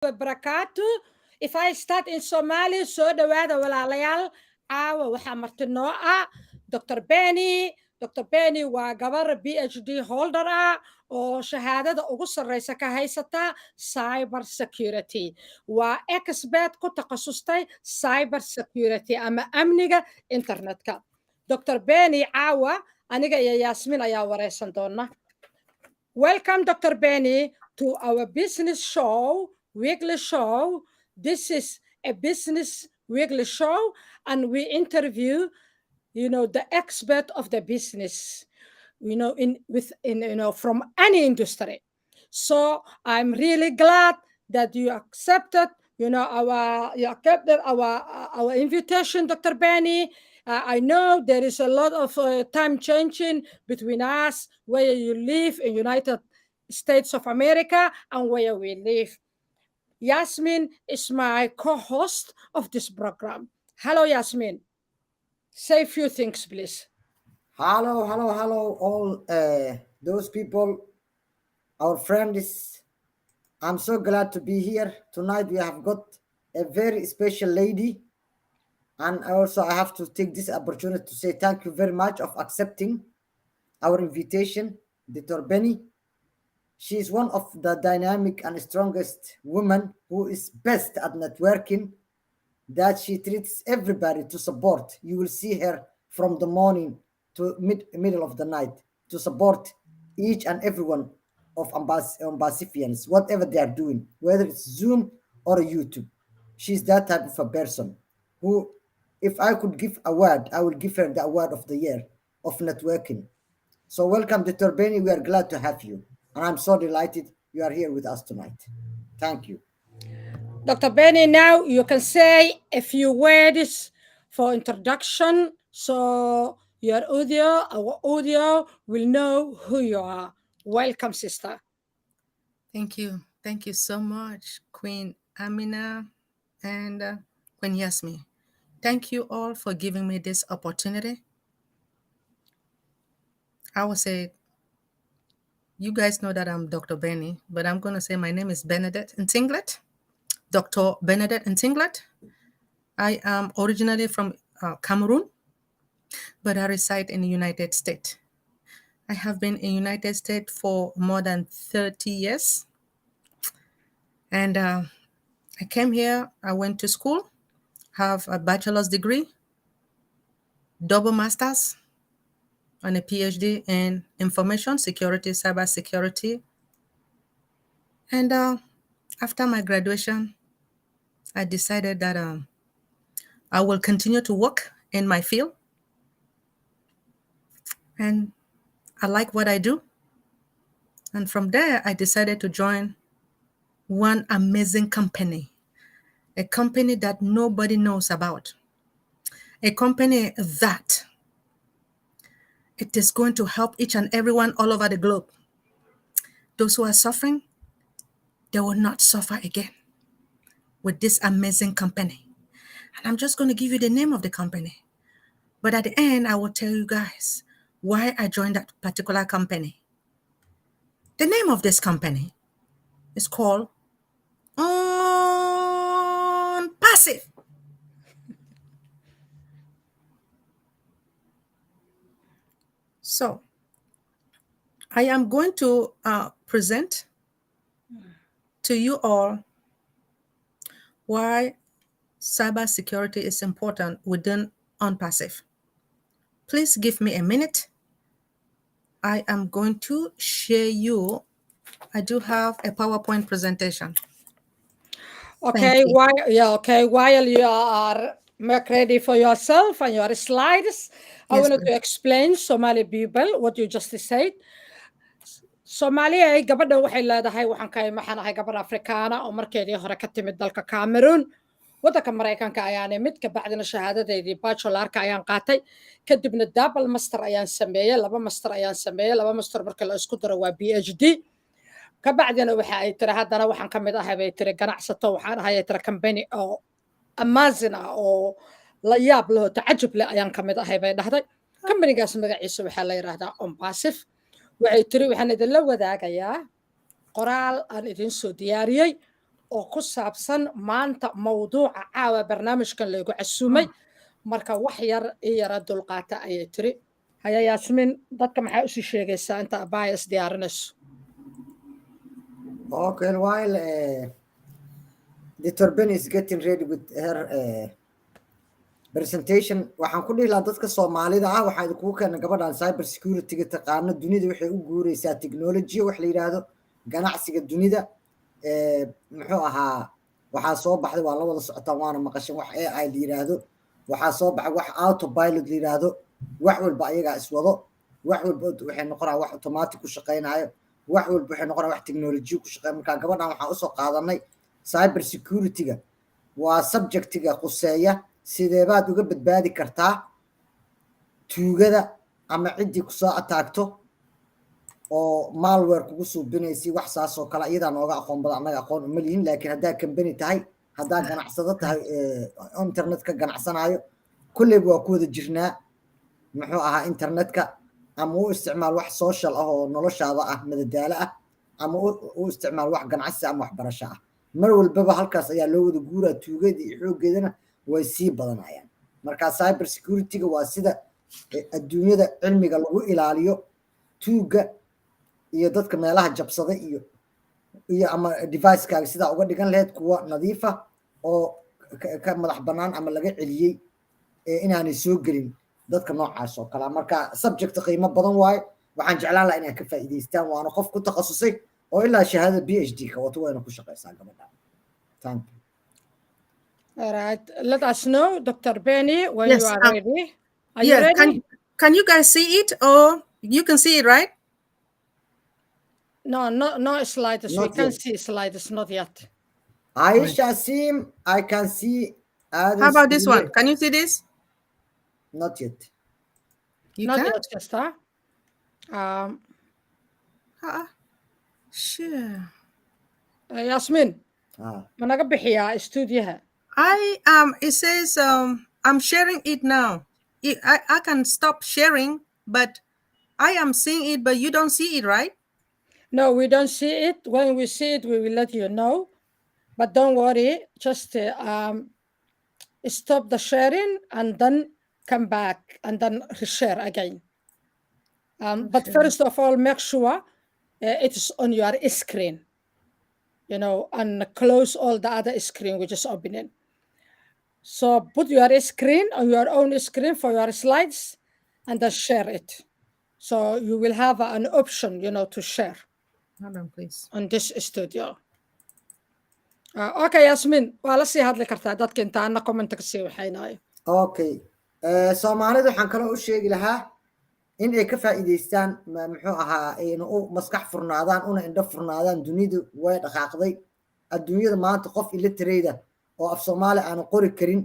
Barakatu. If I start in Somali, so dhawaada walaalayaal caawa waxaa marti noo ah Dr. Benny. Dr. Benny waa gabar PhD holder ah oo shahaadada ugu sarreysa ka haysata cyber security. Waa expert ku takhasustay cyber security ama amniga internetka. Dr. Benny caawa aniga iyo Yasmin ayaa wareysan doona. Welcome, Dr. Benny, to our business show, weekly show. This is a business weekly show, and we interview, the expert of the business, from any industry. So I'm really glad that you accepted, our invitation, Dr. Benny. I know there is a lot of time changing between us, where you live in United States of America and where we live. Yasmin is my co-host of this program. Hello, Yasmin. Say a few things, please. Hello, all those people, our friends. I'm so glad to be here. Tonight we have got a very special lady. And I have to take this opportunity to say thank you very much of accepting our invitation, Dr. Benny. She is one of the dynamic and strongest women who is best at networking, that she treats everybody to support. You will see her from the morning to middle of the night to support each and everyone of Ambassadors, whatever they are doing, whether it's Zoom or YouTube. She's that type of a person who, if I could give a word, I will give her the award of the year of networking. So welcome, Dr. Benny. We are glad to have you. And I'm so delighted you are here with us tonight. Thank you. Dr. Benny, now you can say a few words for introduction, so our audio will know who you are. Welcome, sister. Thank you. Thank you so much, Queen Amina and Queen Yasmin. Thank you all for giving me this opportunity. I will say, you guys know that I'm Dr. Benny, but I'm going to say my name is Benedict Ntinglet, Dr. Benedict Ntinglet. I am originally from Cameroon, but I reside in the United States. I have been in the United States for more than 30 years. And I came here, I went to school, have a bachelor's degree, double master's, and a PhD in information security, cyber security. And after my graduation, I decided that I will continue to work in my field. And I like what I do. And from there, I decided to join one amazing company, a company that nobody knows about, a company that it is going to help each and everyone all over the globe. Those who are suffering, they will not suffer again with this amazing company. And I'm just going to give you the name of the company. But at the end, I will tell you guys why I joined that particular company. The name of this company is called OnPassive. So I am going to present to you all why cybersecurity is important within OnPassive. Please give me a minute. I am going to share you. I do have a PowerPoint presentation. Okay, while you are make ready for yourself and your slides, I wanted to explain Somali people what you just said. Soomaaliya gabadha waxay leedahay waxaan ahay gabar Afrikaana oo markeedii hore ka timid dalka Cameroon. Wadanka Mareykanka ayaan imid ka bacdina shahaadadeedii bachelorka ayaan qaatay, kadibna double master ayaan sameeyay, laba master marka la isku daro waa PhD. ka bacdina waxa ay tiri haddana waxaan ka mid ahay bay tiri ganacsato, waxaan ahay tiri company oo amazing ah oo la yaab leh, tacajub leh ayaan ka mid ahay bay dhahday. Companygaas magaciisa waxaa la yiraahdaa OnPassive. waxay tiri waxaan idin la wadaagayaa qoraal aan idin soo diyaariyay oo ku saabsan maanta mawduuca caawa barnaamijkan laygu casuumay marka wax yar i yara dulqaata ayay tiri haya yaasmin dadka maxaa usii sheegaysaa inta abaya is diyaarinayso Okay, while Dr. Ben is getting ready with her presentation, waxaan ku dhihi lahaa dadka Soomaalida ah waxaa idinku keenay gabadhan cyber security-ga taqaano dunida waxay u guuraysaa technology wax la yiraahdo ganacsiga dunida muxuu ahaa waxaa soo baxday waa la wada socotaan waana maqashan wax AI la yiraahdo waxaa soo baxay wax autopilot la yiraahdo wax walba ayaga iswado wax walba waxay noqonaa wax automatic ku shaqeynayo wax walba waxay noqonaa wax technology ku shaqeyn marka gabadhan waxaan u soo qaadanay cyber security-ga waa subject-ga quseeya sidee baad uga badbaadi kartaa tuugada ama ciddii ku soo ataagto oo malware kugu suubinaysi wax saas oo kale iyadaa nooga aqoon badan annaga aqoon uma lihin laakiin haddaa company tahay haddaa ganacsado tahay internetka ganacsanayo kulleyba waa ku wada jirnaa muxuu ahaa internetka ama u isticmaal wax social ah oo noloshaada ah madadaalo ah ama u isticmaal wax ganacsi ama waxbarasho ah mar walbaba halkaas ayaa loo wada guuraa tuugada iyo xooggeedana way sii badanayaan marka cyber security-ga waa sida adduunyada cilmiga lagu ilaaliyo tuuga iyo dadka meelaha jabsada iyo ama device-kaaga sidaa uga dhigan lahayd kuwa nadiifa oo ka madax bannaan ama laga celiyey inaanay soo gelin dadka noocaas oo kale marka subject qiimo badan waaye waxaan jeclaan lahaa inaad ka faa'iidaystaan waana qof ku takhasusay oo ilaa shahaadada PhD ka wato wayna ku shaqaysaa gabadha thank you. All right, let us know, Dr. Benny, when Yes, you are ready. Are yeah, you ready? can you guys see it or you can see it, right? No, no slides. We Not can yet. see slides, not yet. Aisha Sim, I can see. How about this one? Can you see this? Not yet. You Not can? yet, Shasta. Sure. Yasmin, Ah. ma naga bixiyaa stuudiyaha? It says I'm sharing it now. I can stop sharing, but I am seeing it, but you don't see it, right? No, we don't see it. When we see it, we will let you know. But don't worry, just stop the sharing and then come back and then reshare again. But first of all, make sure it is on your screen, you know, and close all the other screen which is opening. So put your screen on your own screen for your slides and then share it. So you will have an option, you know, to share. Hold on, please. On this studio. Okay, Yasmin, waa la sii hadli kartaa dadka intaana comment ka sii waxaynayo. Okay. Soomaalida waxaan kaloo u sheegi lahaa in ay ka faa'iidaystaan muxuu ahaa ayna u maskax furnaadaan una indho furnaadaan dunidu way dhaqaaqday adduunyada maanta qof illiterate oo af Soomaali aan qori karin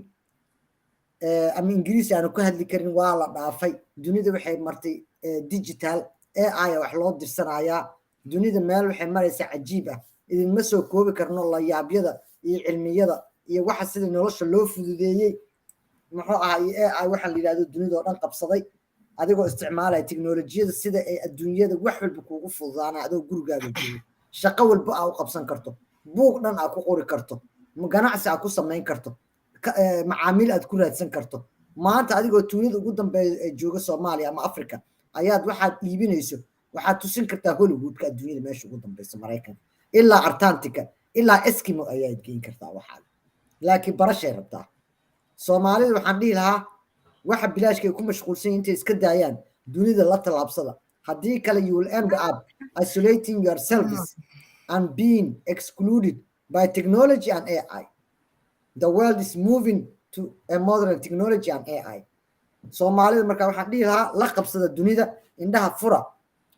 ama Ingiriisi aan ku hadli karin waa la dhaafay dunida waxay martay digital AI wax loo dirsanayaa dunida meel waxay maraysaa cajiib ah idinma soo koobi karno la yaabyada iyo cilmiyada iyo waxa sida nolosha loo fududeeyay muxuu ahaa AI waxa la yiraahdo dunida oo dhan qabsaday adigoo isticmaalaya tiknoolajiyada sida ay adduunyada wax walba kuugu fududaana adoo gurigaaga joogo shaqo walba aa u qabsan karto buug dhan aa ku qori karto ganacsi aa ku samayn karto macaamiil aad ku raadsan karto maanta adigoo tuulada ugu dambeeya ee jooga Soomaaliya ama Afrika ayaad waxaad iibinayso waxaad tusin kartaa Hollywoodka adduunyada meesha ugu dambeysa Mareykanka ilaa Antarctica ilaa Eskimo ayaad geyn kartaa waxaad laakiin barashay rabtaa Soomaalida waxaan dhihi lahaa waxa bilaashkay ku mashquulsan intay iska daayaan dunida la talaabsada haddii kale you will end up isolating yourselves and being excluded by technology and AI. The world is moving to a modern technology and AI. Soomaalida marka waxaan dhihi lahaa la qabsada dunida indhaha fura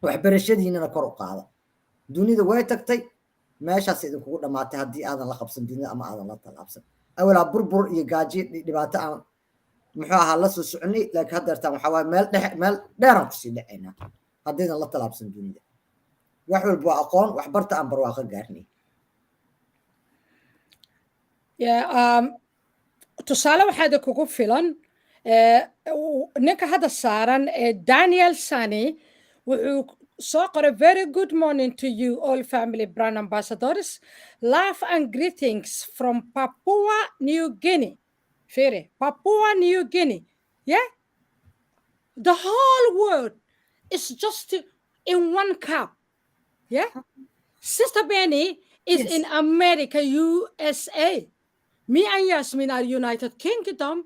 waxbarashadiinana kor u qaada dunida way tagtay meeshaas idinkugu dhamaatay haddii aadan la qabsan dunida ama aadan la talaabsan awalaa burbur iyo gaajo dhibaato aan muxuu ahaa la soo soconay laakiin hadda artaan waxa waaye meel dheeraan kusii dhacaynaa haddaydan la talaabsan dunida wax walba waa aqoon wax barta aan barwaaqo gaarnay tusaale waxaada kugu filan ninka hadda saaran Daniel Sani wuxuu So, a very good morning to you, all family brand ambassadors. Love and greetings from Papua New Guinea. Fere, Papua New Guinea. Yeah? The whole world is just in one cup. Yeah? Sister Benny is Yes. in America, USA. Me and Yasmin are United Kingdom.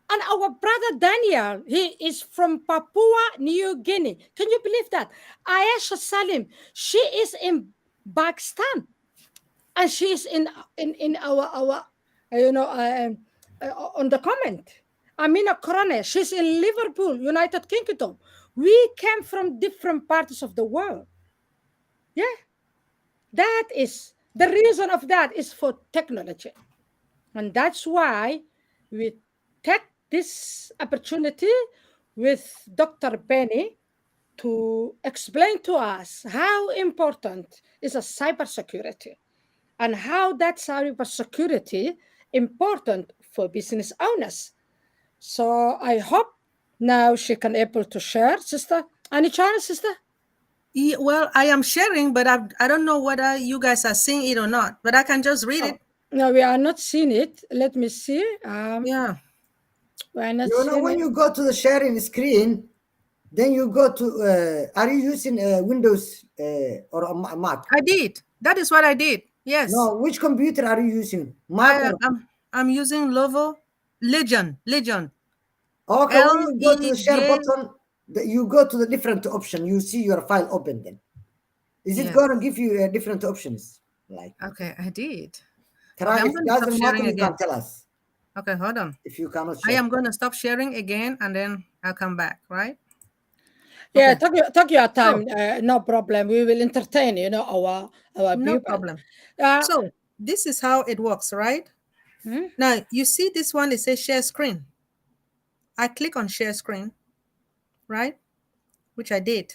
And our brother Daniel, he is from Papua New Guinea. Can you believe that? Ayesha Salim, she is in Pakistan, and she is in our on the comment. Amina Korane, she's in Liverpool, United Kingdom. We came from different parts of the world. Yeah, that is the reason of that is for technology, and that's why we take this opportunity with Dr. Benny to explain to us how important is a cybersecurity and how that cybersecurity important for business owners. So I hope now she can able to share, sister. Any chance, sister? Yeah, well, I am sharing, but I don't know whether you guys are seeing it or not, but I can just read it. No, we are not seeing it. Let me see. Yeah. We are not You know, seeing when it. you go to the sharing screen, then you go to, are you using Windows or a Mac? I did. That is what I did. Yes. No, which computer are you using? Mac or? I'm using Lovo Legion. Okay, when you go to the share LEJ. button, you go to the different option. You see your file open then. Is it Yes. going to give you different options? Like, Okay, I did. try, Okay, I'm if it going to stop doesn't sharing matter, you again. can tell us Okay, hold on. if you cannot I share. am going to stop sharing again, and then I'll come back, right? Yeah, Okay. take your time. No problem. We will entertain, our No people. problem. Uh, So this is how it works, right? Now, you see this one, it says share screen. I click on share screen, right? Which I did.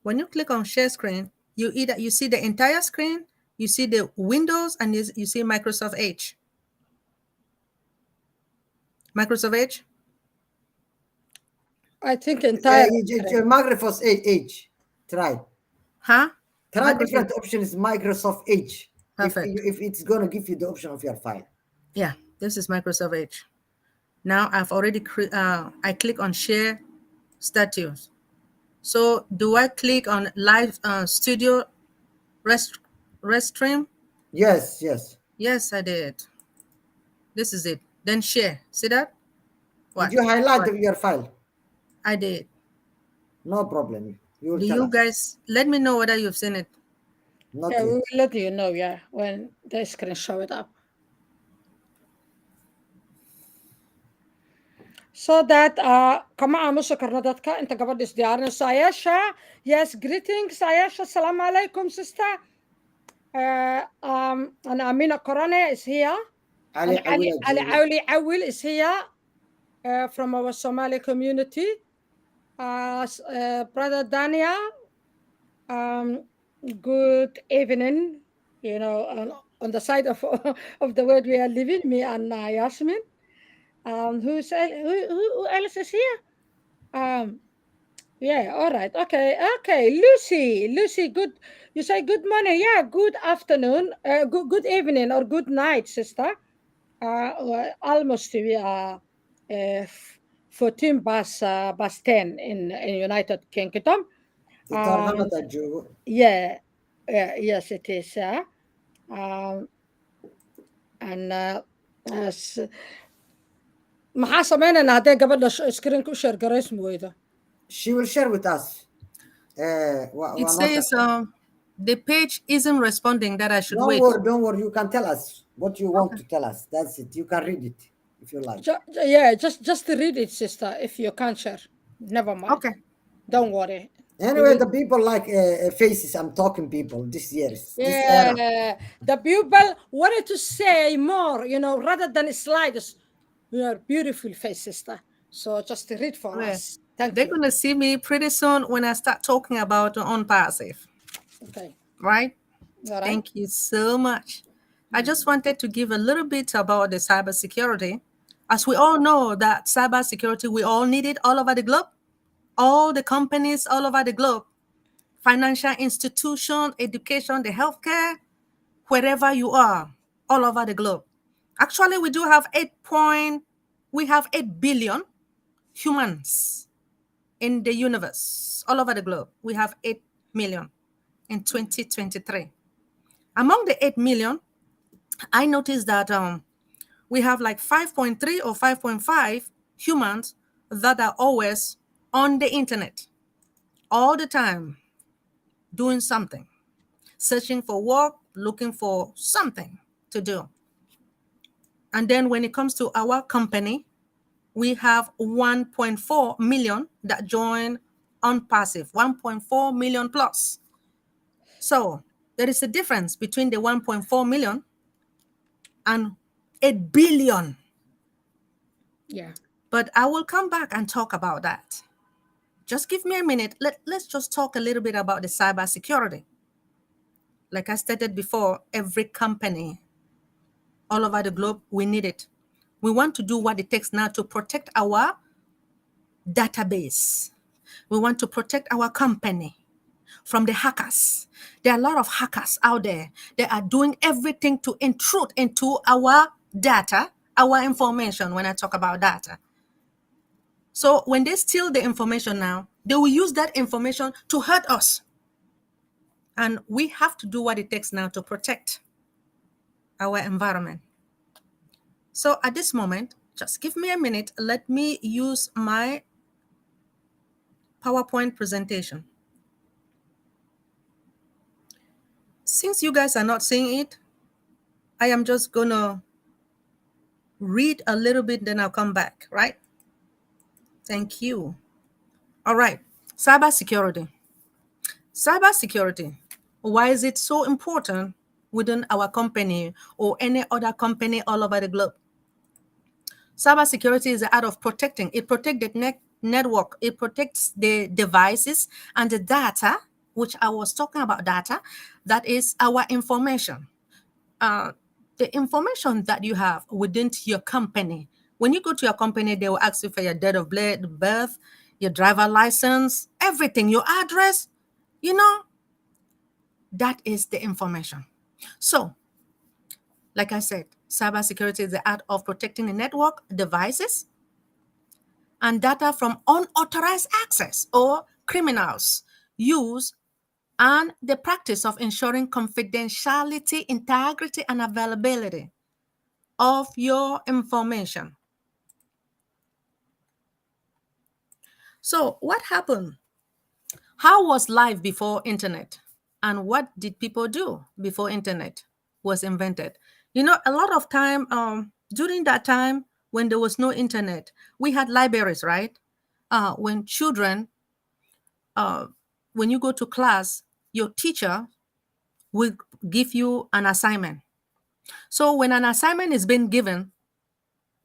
When you click on share screen, you see the entire screen, you see the Windows, and you see Microsoft Edge. Microsoft Edge? I think entire. Microsoft Edge. Try. Huh? Try Microsoft. different options. Microsoft Edge. Perfect. If it's going to give you the option of your file. Yeah, this is Microsoft Edge. Now I've already I click on share status. So do I click on live studio rest stream? Yes. Yes, I did. This is it. Then share. See that? What? Did you highlight What? your file? I did. No problem. You will Do tell you us. guys let me know whether you've seen it? Not Yeah, we yet. will let you know. Yeah, when the screen show it up. So that kama amo sa karnadatka inta gabadis diyarnaysa Ayesha. Yes, greetings Ayesha. Assalamu alaikum, sister. And Amina Korane is here. Ali And Ali Awil is here from our Somali community. Brother Dania, good evening. On the side of the world we are living, me and Yasmin. Who else is here? Yeah, all right. Okay. Lucy, good. You say good morning. Yeah, good afternoon. Good evening or good night, sister. Almost we are 14 past 10 in United Kingdom. Yeah, yes, it is. And maxaa sameynayna hadday gabadha screen ku share garaysmi weydo? She will share with us. It says the page isn't responding, that I should wait. Don't worry. You can tell us what you want to tell us. That's it. You can read it if you like. Yeah, just read it, sister. If you can't share, never mind. Okay. Don't worry. Anyway, the people like faces. I'm talking people this year. Yeah, the people wanted to say more, rather than slides. Your beautiful face, sister. So just read for us. Thank They're you. going to see me pretty soon when I start talking about OnPassive. Okay. Right? All right. Thank you so much. I just wanted to give a little bit about the cybersecurity. As we all know that cybersecurity, we all need it all over the globe. All the companies all over the globe, financial institution, education, the healthcare, wherever you are, all over the globe. Actually, we do have 8 billion humans in the universe, all over the globe. We have 8 million in 2023. Among the 8 million, I noticed that we have like 5.3 or 5.5 humans that are always on the internet all the time, doing something, searching for work, looking for something to do. And then when it comes to our company, we have 1.4 million that join on passive, 1.4 million plus. So there is a difference between the 1.4 million and 8 billion. Yeah. But I will come back and talk about that. Just give me a minute. Let's just talk a little bit about the cybersecurity. Like I stated before, every company all over the globe, we need it. We want to do what it takes now to protect our database. We want to protect our company from the hackers. There are a lot of hackers out there. They are doing everything to intrude into our data, our information when I talk about data. So when they steal the information now, they will use that information to hurt us. And we have to do what it takes now to protect our environment. So at this moment, just give me a minute. Let me use my PowerPoint presentation. Since you guys are not seeing it, I am just gonna read a little bit, then I'll come back, right? Thank you. All right, cybersecurity. Cybersecurity, why is it so important within our company or any other company all over the globe? Cybersecurity is the art of protecting. It protects the network. It protects the devices and the data, which I was talking about data, that is our information. The information that you have within your company. When you go to your company, they will ask you for your date of birth, your driver license, everything, your address, that is the information. So, like I said, cybersecurity is the art of protecting the network, devices, and data from unauthorized access or criminals use, and the practice of ensuring confidentiality, integrity, and availability of your information. So what happened? How was life before internet? And what did people do before internet was invented? A lot of time during that time when there was no internet, we had libraries, right? When children, when you go to class, your teacher will give you an assignment. So when an assignment is being given,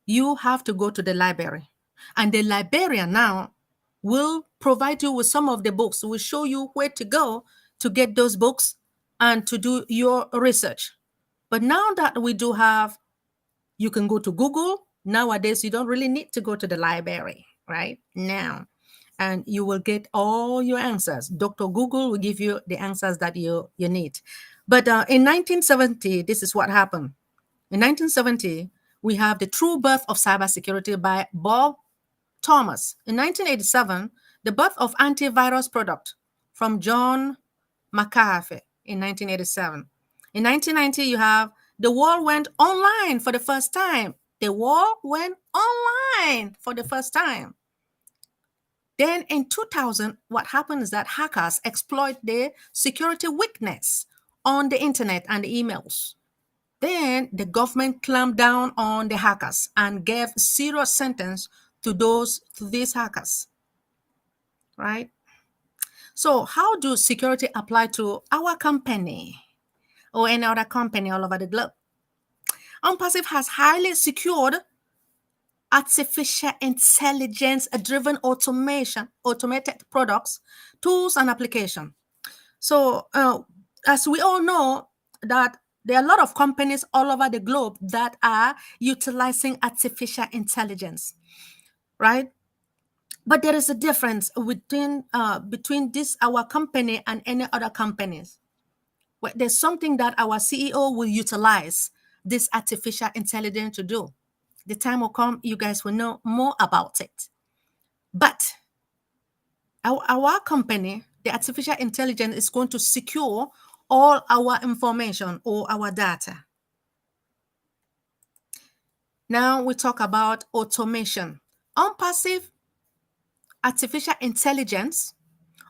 you have to go to the library. And the librarian now will provide you with some of the books, will show you where to go to get those books and to do your research. But now that we do have, you can go to Google. Nowadays, you don't really need to go to the library right now. And you will get all your answers. Dr. Google will give you the answers that you need. But in 1970, this is what happened. In 1970, we have The True Birth of Cybersecurity by Bob Thomas. In 1987, The Birth of Antivirus Product from John McAfee in 1987. In 1990, you have The World Went Online for the first time. The world went online for the first time. Then in 2000, what happened is that hackers exploit the security weakness on the internet and the emails. Then the government clamped down on the hackers and gave serious sentence to these hackers, right? So how do security apply to our company or any other company all over the globe? OnPassive has highly secured artificial intelligence-driven automated products, tools, and applications. So as we all know that there are a lot of companies all over the globe that are utilizing artificial intelligence, right? But there is a difference between this our company and any other companies. Well, there's something that our CEO will utilize this artificial intelligence to do. The time will come, you guys will know more about it. But our company, the artificial intelligence is going to secure all our information or our data. Now we talk about automation. OnPassive artificial intelligence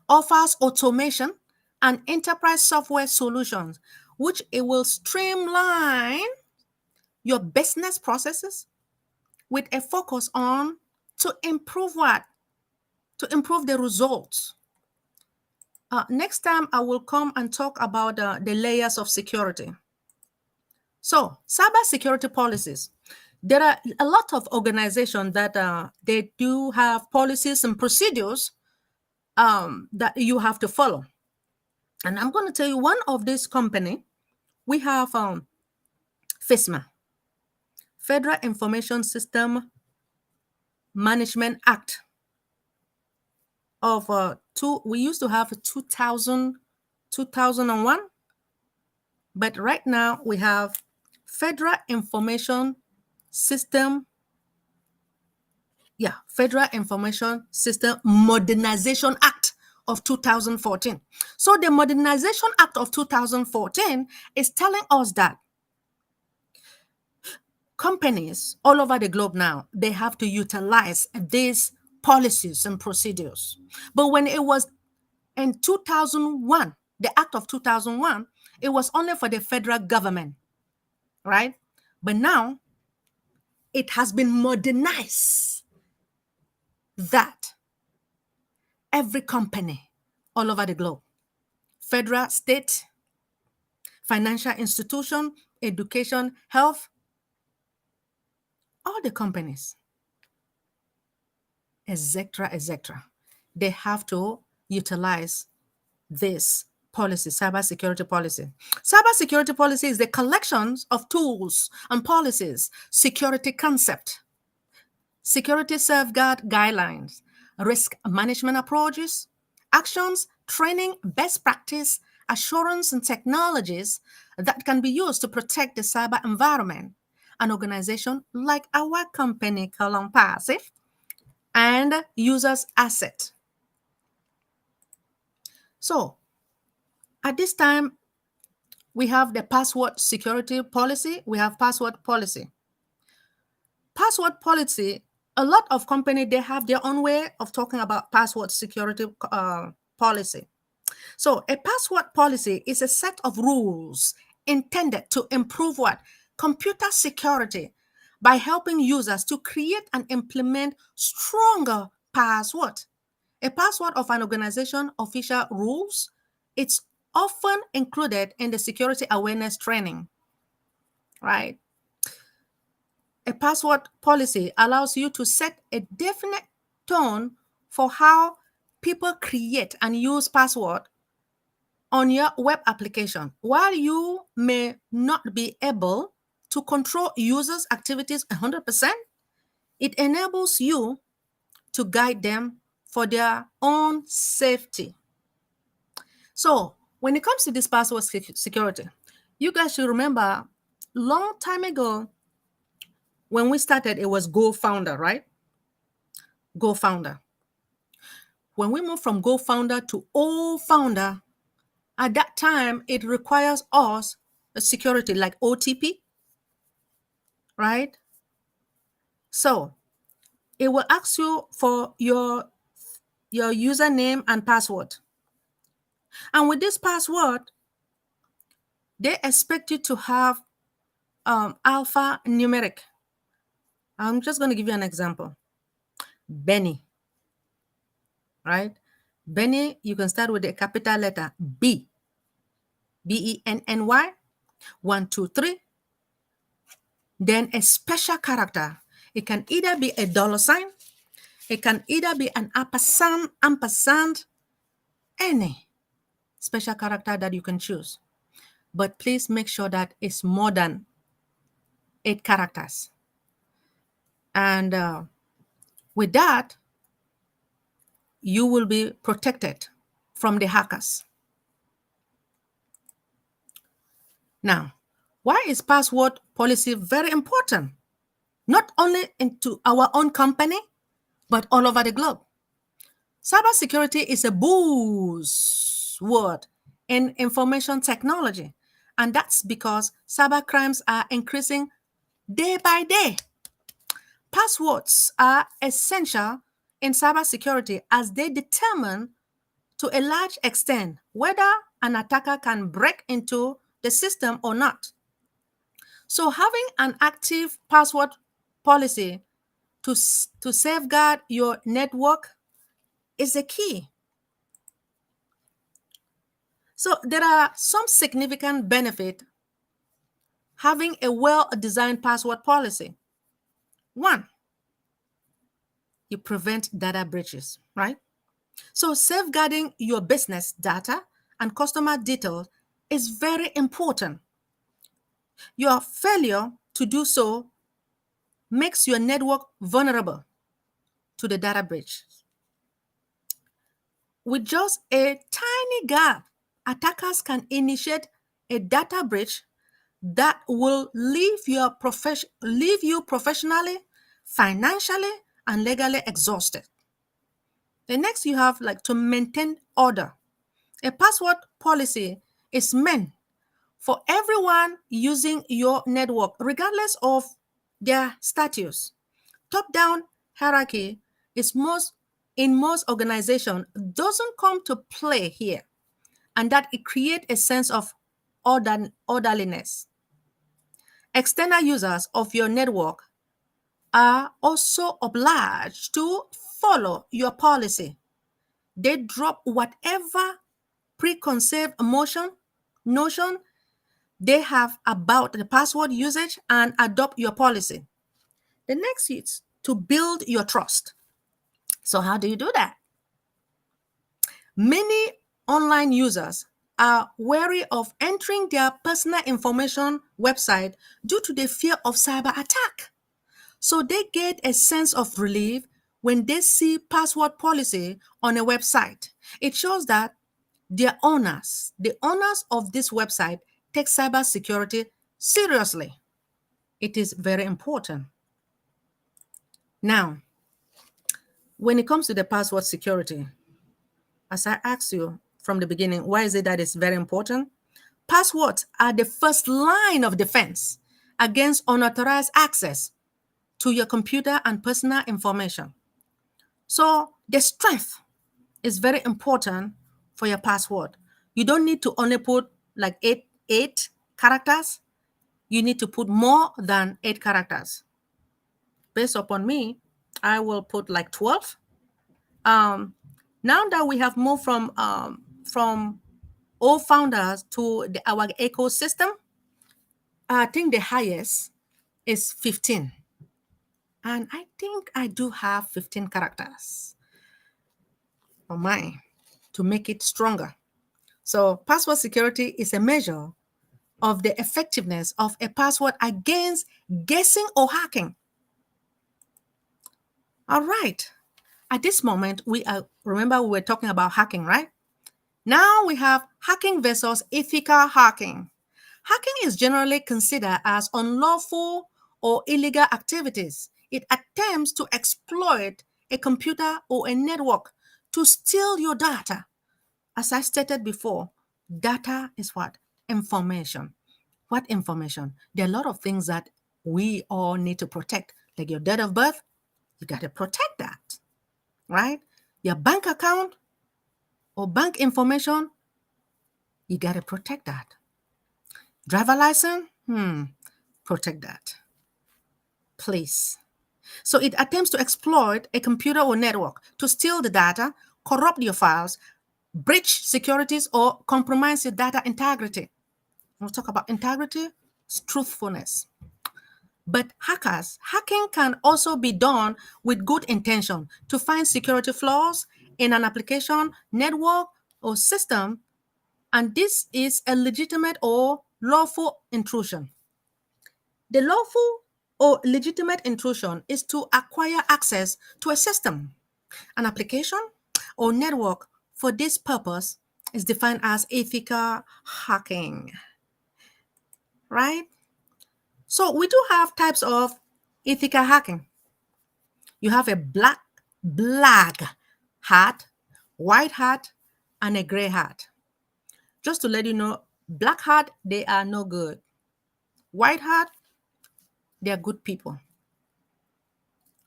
offers automation and enterprise software solutions, which it will streamline your business processes with a focus on to improve what? To improve the results. Next time, I will come and talk about the layers of security. So, cybersecurity policies. There are a lot of organizations that they do have policies and procedures that you have to follow. And I'm going to tell you one of this company, we have FISMA, Federal Information System Management Act of we used to have 2001, but right now we have Federal Information System Modernization Act of 2014. So the Modernization Act of 2014 is telling us that companies all over the globe now, they have to utilize these policies and procedures. But when it was in 2001, the Act of 2001, it was only for the federal government, right? But now it has been modernized that every company all over the globe, federal, state, financial institution, education, health, all the companies, etc., they have to utilize this policy, cybersecurity policy. Cybersecurity policy is the collections of tools and policies, security concept, security safeguard guidelines, risk management approaches, actions, training, best practice, assurance, and technologies that can be used to protect the cyber environment. An organization like our company, Column Passive, and users' asset. So, at this time, we have the password security policy. We have password policy. Password policy, a lot of companies, they have their own way of talking about password security policy. So a password policy is a set of rules intended to improve what? Computer security by helping users to create and implement stronger password. A password of an organization official rules, it's often included in the security awareness training, right? A password policy allows you to set a definite tone for how people create and use password on your web application. While you may not be able to control users' activities 100%, it enables you to guide them for their own safety. So when it comes to this password security, you guys should remember long time ago when we started, it was GoFounder, right? GoFounder. When we moved from GoFounder to OFounder, at that time, it requires us a security like OTP, right? So it will ask you for your username and password. And with this password, they expect you to have alphanumeric. I'm just going to give you an example. Benny, right? Benny, you can start with a capital letter B. BENNY, 1, 2, 3. Then a special character. It can either be a $sign, it can either be an ampersand, any special character that you can choose. But please make sure that it's more than 8 characters. And with that, you will be protected from the hackers. Now, why is password policy very important? Not only into our own company, but all over the globe. Cybersecurity is a buzzword in information technology, and that's because cyber crimes are increasing day by day. Passwords are essential in cybersecurity as they determine to a large extent whether an attacker can break into the system or not. So having an active password policy to safeguard your network is the key. So there are some significant benefits having a well-designed password policy. One, you prevent data breaches, right? So safeguarding your business data and customer details is very important. Your failure to do so makes your network vulnerable to the data breach. With just a tiny gap, attackers can initiate a data breach that will leave you professionally, financially, and legally exhausted. The next, you have like to maintain order. A password policy is meant for everyone using your network, regardless of their status. Top-down hierarchy is in most organizations doesn't come to play here, and that it creates a sense of orderliness. External users of your network are also obliged to follow your policy. They drop whatever preconceived notion they have about the password usage and adopt your policy. The next is to build your trust. So how do you do that? Many online users are wary of entering their personal information website due to the fear of cyber attack. So they get a sense of relief when they see password policy on a website. It shows that the owners of this website, take cybersecurity seriously. It is very important. Now, when it comes to the password security, as I asked you from the beginning, why is it that it's very important? Passwords are the first line of defense against unauthorized access to your computer and personal information. So the strength is very important for your password. You don't need to only put like eight characters. You need to put more than 8 characters. Based upon me, I will put like 12. Now that we have moved from all founders to our ecosystem, I think the highest is 15. And I think I do have 15 characters on mine to make it stronger. So password security is a measure of the effectiveness of a password against guessing or hacking. All right. At this moment, remember we were talking about hacking, right? Now we have hacking versus ethical hacking. Hacking is generally considered as unlawful or illegal activities. It attempts to exploit a computer or a network to steal your data. As I stated before, data is what? Information. What information? There are a lot of things that we all need to protect, like your date of birth. You got to protect that, right? Your bank account or bank information, you got to protect that. Driver license, protect that, please. So it attempts to exploit a computer or network to steal the data, corrupt your files, breach securities, or compromise your data integrity. We'll talk about integrity, it's truthfulness. But hacking can also be done with good intention to find security flaws in an application, network, or system, and this is a legitimate or lawful intrusion. The lawful or legitimate intrusion is to acquire access to a system, an application, or network for this purpose is defined as ethical hacking, right? So we do have types of ethical hacking. You have a black hat, white hat, and a gray hat. Just to let you know, black hat, they are no good. White hat, they are good people.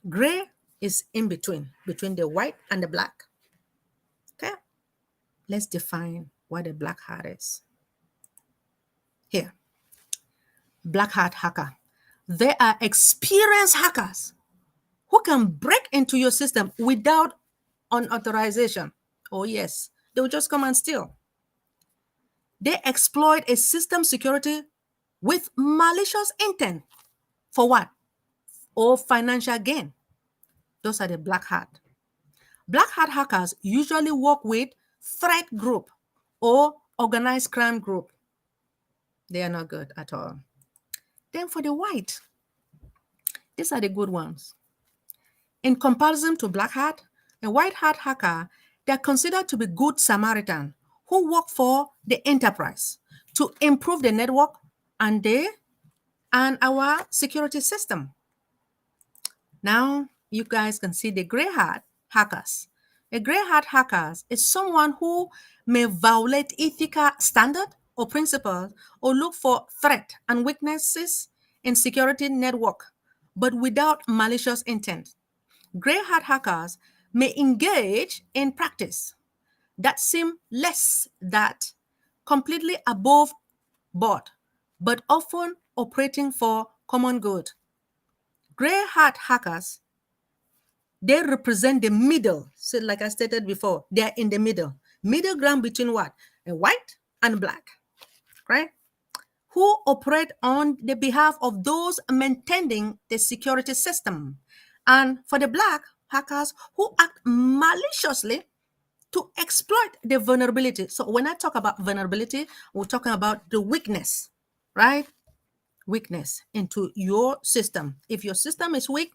Gray is in between the white and the black. Okay, let's define what a black hat is. Here, black hat hacker. They are experienced hackers who can break into your system without unauthorization. Oh yes, they'll just come and steal. They exploit a system security with malicious intent. For what? Or financial gain. Those are the black hat. Black hat hackers usually work with threat group or organized crime group. They are not good at all. Then for the white, these are the good ones. In comparison to black hat, a white hat hacker, they are considered to be good Samaritan who work for the enterprise to improve the network and our security system. Now you guys can see the gray hat hackers. A gray hat hacker is someone who may violate ethical standard or principles or look for threat and weaknesses in security network, but without malicious intent. Gray hat hackers may engage in practice that seem less that completely above board, but often operating for common good. Gray hat hackers, they represent the middle. So like I stated before, they are in the middle ground between what? A white and black, right? Who operate on the behalf of those maintaining the security system. And for the black hackers who act maliciously to exploit the vulnerability. So when I talk about vulnerability, we're talking about the weakness, right? Weakness into your system. If your system is weak,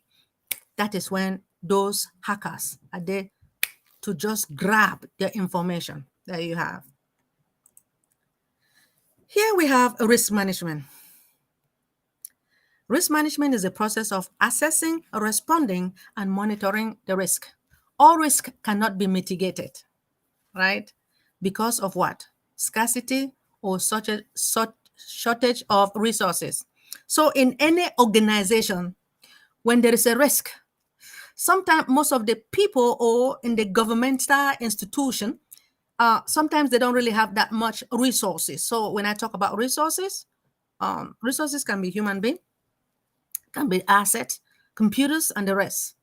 that is when those hackers are there to just grab the information that you have. Here we have risk management. Risk management is a process of assessing, responding, and monitoring the risk. All risk cannot be mitigated, right? Because of what? Scarcity or shortage of resources. So in any organization, when there is a risk, sometimes most of the people or in the governmental institution, sometimes they don't really have that much resources. So when I talk about resources, resources can be human being, can be assets, computers, and the rest.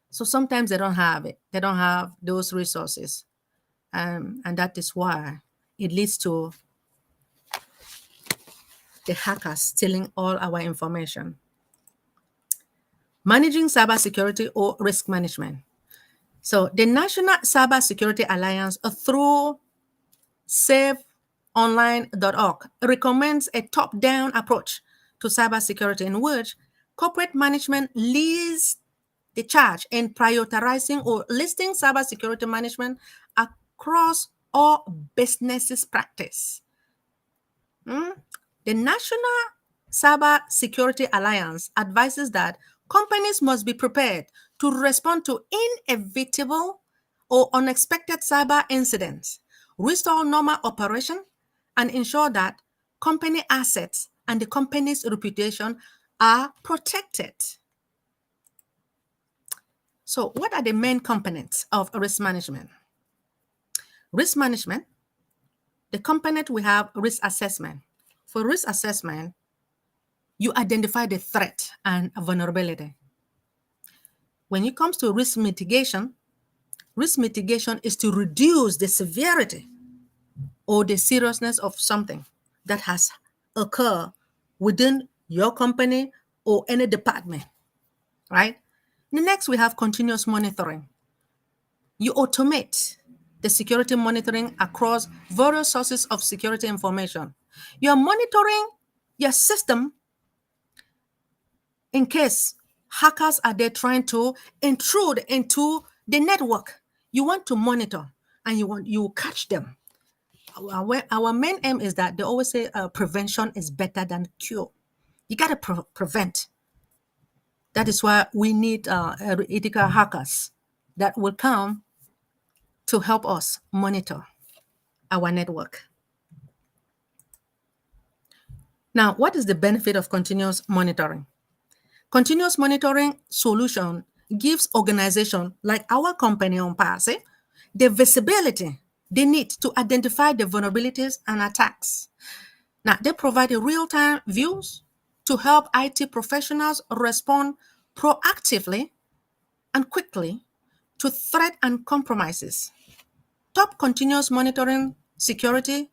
So sometimes they don't have it. They don't have those resources. And that is why it leads to the hackers stealing all our information. Managing cybersecurity or risk management. So the National Cybersecurity Alliance through safeonline.org recommends a top-down approach to cybersecurity in which corporate management leads the charge in prioritizing or listing cybersecurity management across all businesses practice. The National Cybersecurity Alliance advises that companies must be prepared to respond to inevitable or unexpected cyber incidents, restore normal operation, and ensure that company assets and the company's reputation are protected. So what are the main components of risk management? Risk management, the component we have risk assessment. For risk assessment, you identify the threat and vulnerability. When it comes to risk mitigation is to reduce the severity or the seriousness of something that has occurred within your company or any department, right? The next, we have continuous monitoring. You automate the security monitoring across various sources of security information. You're monitoring your system in case hackers are there trying to intrude into the network. You want to monitor and you catch them. Our main aim is that they always say prevention is better than cure. You got to prevent. That is why we need ethical hackers that will come to help us monitor our network. Now, what is the benefit of continuous monitoring? Continuous monitoring solution gives organization like our company OnPassive the visibility they need to identify the vulnerabilities and attacks. Now, they provide a real-time views to help IT professionals respond proactively and quickly to threat and compromises. Top continuous monitoring security,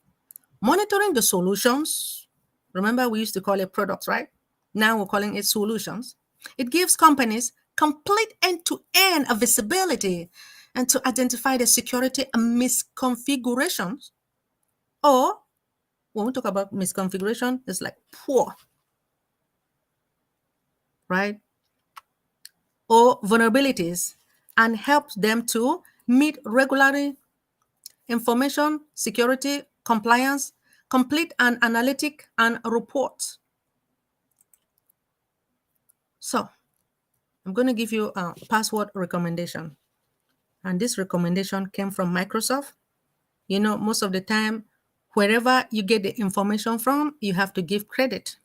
monitoring the solutions. Remember, we used to call it products, right? Now we're calling it solutions. It gives companies complete end-to-end visibility and to identify the security misconfigurations. Or when we talk about misconfiguration, it's like poor, right? Or vulnerabilities, and helps them to meet regularly information security compliance, complete an analytic and report. So I'm going to give you a password recommendation. And this recommendation came from Microsoft. You know, most of the time, wherever you get the information from, you have to give credit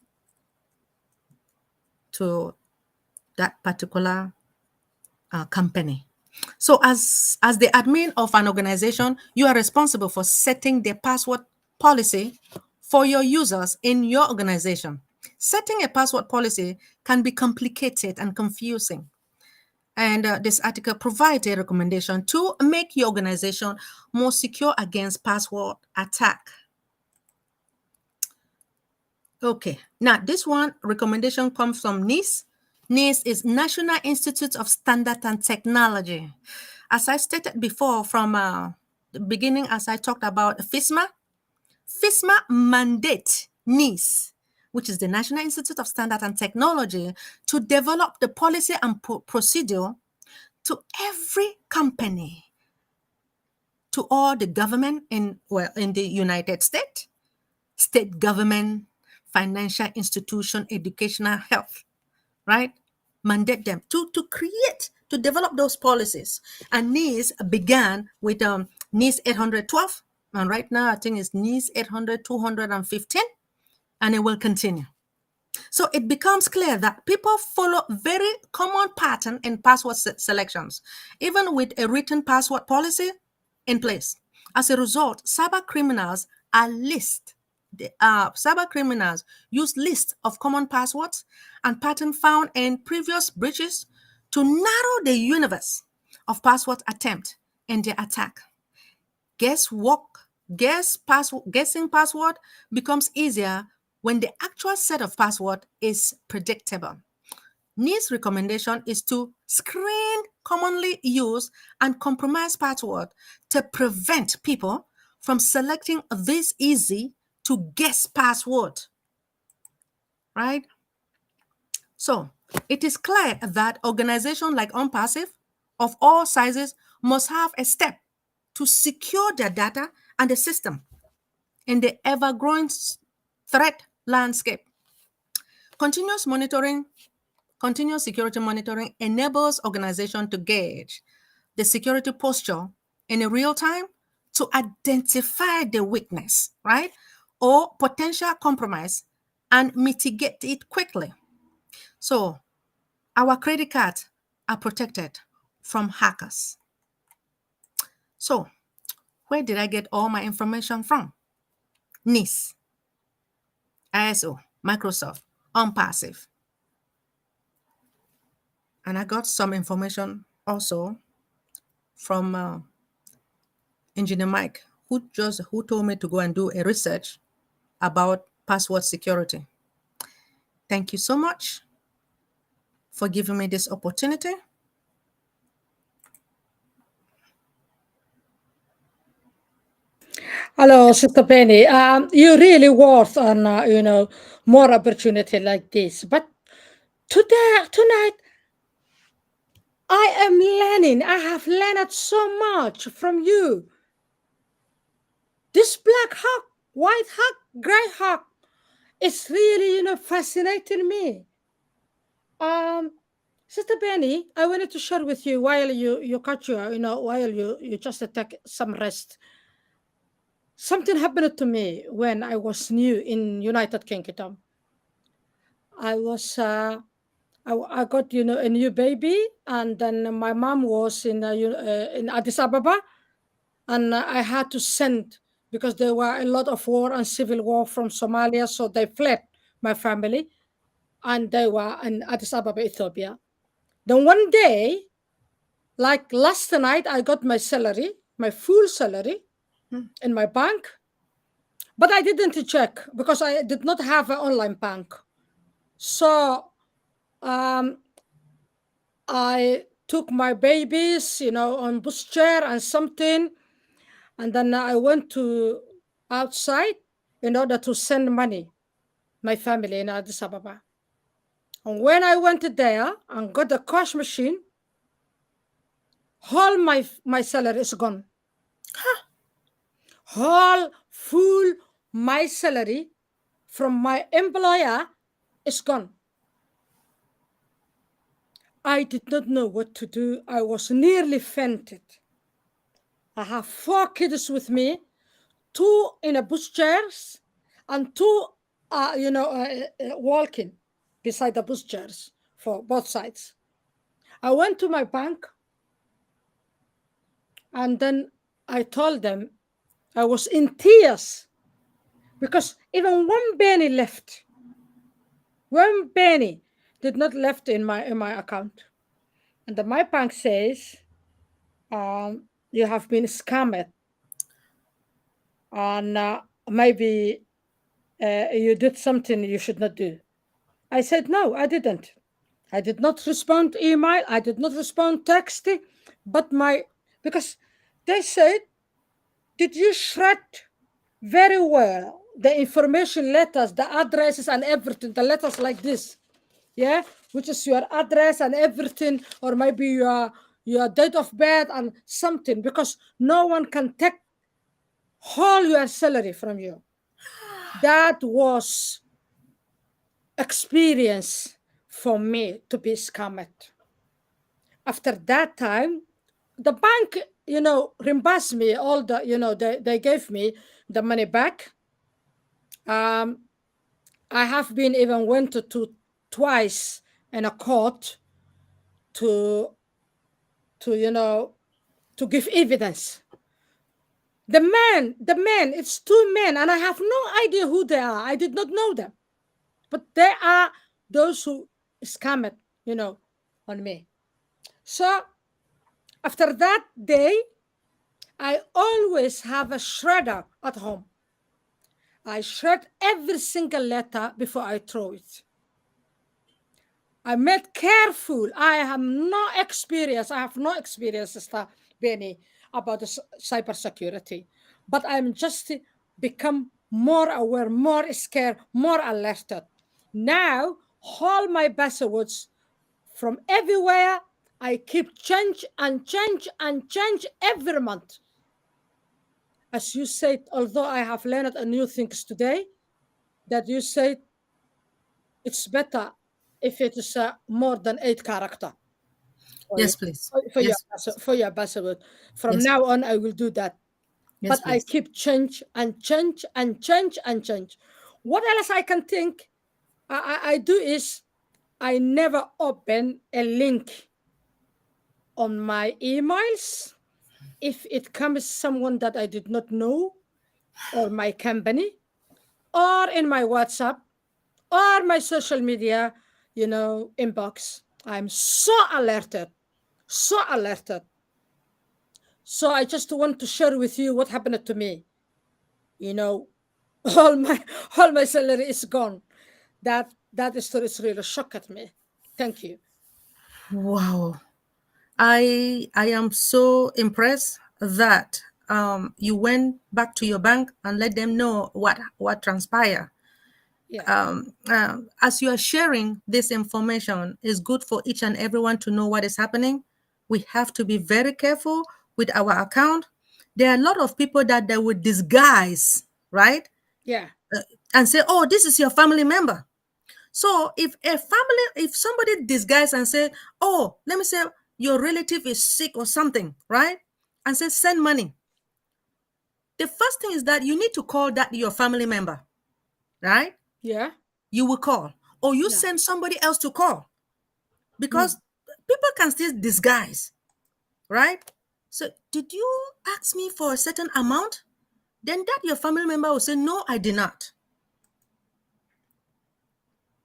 to that particular company. So as the admin of an organization, you are responsible for setting the password policy for your users in your organization. Setting a password policy can be complicated and confusing. And this article provides a recommendation to make your organization more secure against password attack. Okay, now this one recommendation comes from NIST. NIST is National Institute of Standard and Technology. As I stated before from the beginning, as I talked about FISMA mandate NIST, which is the National Institute of Standard and Technology, to develop the policy and procedure to every company, to all the government in the United States, state government, financial institution, educational, health, right? Mandate them to develop those policies. And NIST began with NIST 812, and right now I think it's NIST 800, 215, and it will continue. So it becomes clear that people follow very common pattern in password selections, even with a written password policy in place. As a result, cyber criminals use lists of common passwords and patterns found in previous breaches to narrow the universe of password attempt in the attack. Guessing password becomes easier when the actual set of password is predictable. NIST recommendation is to screen commonly used and compromised password to prevent people from selecting this easy to guess password, right? So it is clear that organizations like OnPassive of all sizes must have a step to secure their data and the system in the ever-growing threat landscape. Continuous security monitoring enables organizations to gauge the security posture in a real time to identify the weakness, right? Or potential compromise and mitigate it quickly. So our credit cards are protected from hackers. So where did I get all my information from? NIST, ISO, Microsoft, OnPassive. And I got some information also from Engineer Mike, who told me to go and do a research about password security. Thank you so much for giving me this opportunity. Hello, Sister Penny. You really worth on more opportunity like this. But tonight, I am learning. I have learned so much from you. This black hawk, white hawk, gray hawk, it's really, fascinating me. Sister Benny, I wanted to share with you while you cut your, while you just take some rest. Something happened to me when I was new in United Kingdom. I was I got a new baby, and then my mom was in Addis Ababa, and I had to send because there were a lot of war and civil war from Somalia, so they fled my family, and they were in Addis Ababa, Ethiopia. Then one day, like last night, I got my salary, my full salary, in my bank, but I didn't check because I did not have an online bank. So I took my babies, on bus chair and something, and then I went to outside in order to send money, my family in Addis Ababa. And when I went there and got the cash machine, all my salary is gone. All full my salary from my employer is gone. I did not know what to do. I was nearly fainted. I have 4 kids with me, 2 in a bus chairs, and 2 walking beside the bus chairs for both sides. I went to my bank, and then I told them I was in tears because even 1 penny left. 1 penny did not left in my account. And then my bank says, you have been scammed, and maybe you did something you should not do. I said, no, I didn't. I did not respond email. I did not respond text, but because they said, did you shred very well the information letters, the addresses and everything, the letters like this, yeah, which is your address and everything, or maybe your date of birth and something, because no one can take all your salary from you. That was experience for me to be scammed. After that time, the bank, reimbursed me all the, they gave me the money back. I have been even went to twice in a court to give evidence. The man, it's 2 men, and I have no idea who they are. I did not know them, but they are those who scammed, on me. So after that day, I always have a shredder at home. I shred every single letter before I throw it. I made careful. I have no experience. Sister Benny, about the cybersecurity, but I'm just become more aware, more scared, more alerted. Now, all my passwords from everywhere, I keep change every month. As you said, although I have learned a new things today, that you said it's better if it is more than 8 character. Yes, please. For your password. From Yes. now on, I will do that. Yes, But I please. keep change. What else I can think I do is I never open a link on my emails if it comes someone that I did not know, or my company, or in my WhatsApp, or my social media, inbox. I'm so alerted. So I just want to share with you what happened to me. All my salary is gone. That story is really shocked me. Thank you. Wow. I am so impressed that you went back to your bank and let them know what transpired. Yeah. As you are sharing this information, it's good for each and everyone to know what is happening. We have to be very careful with our account. There are a lot of people that they would disguise, right? Yeah. And say, oh, this is your family member. So if somebody disguise and say, oh, let me say your relative is sick or something, right? And say, send money. The first thing is that you need to call that your family member, right? Yeah. You will call, or you Yeah. send somebody else to call, because people can still disguise, right? So did you ask me for a certain amount? Then that your family member will say, no, I did not.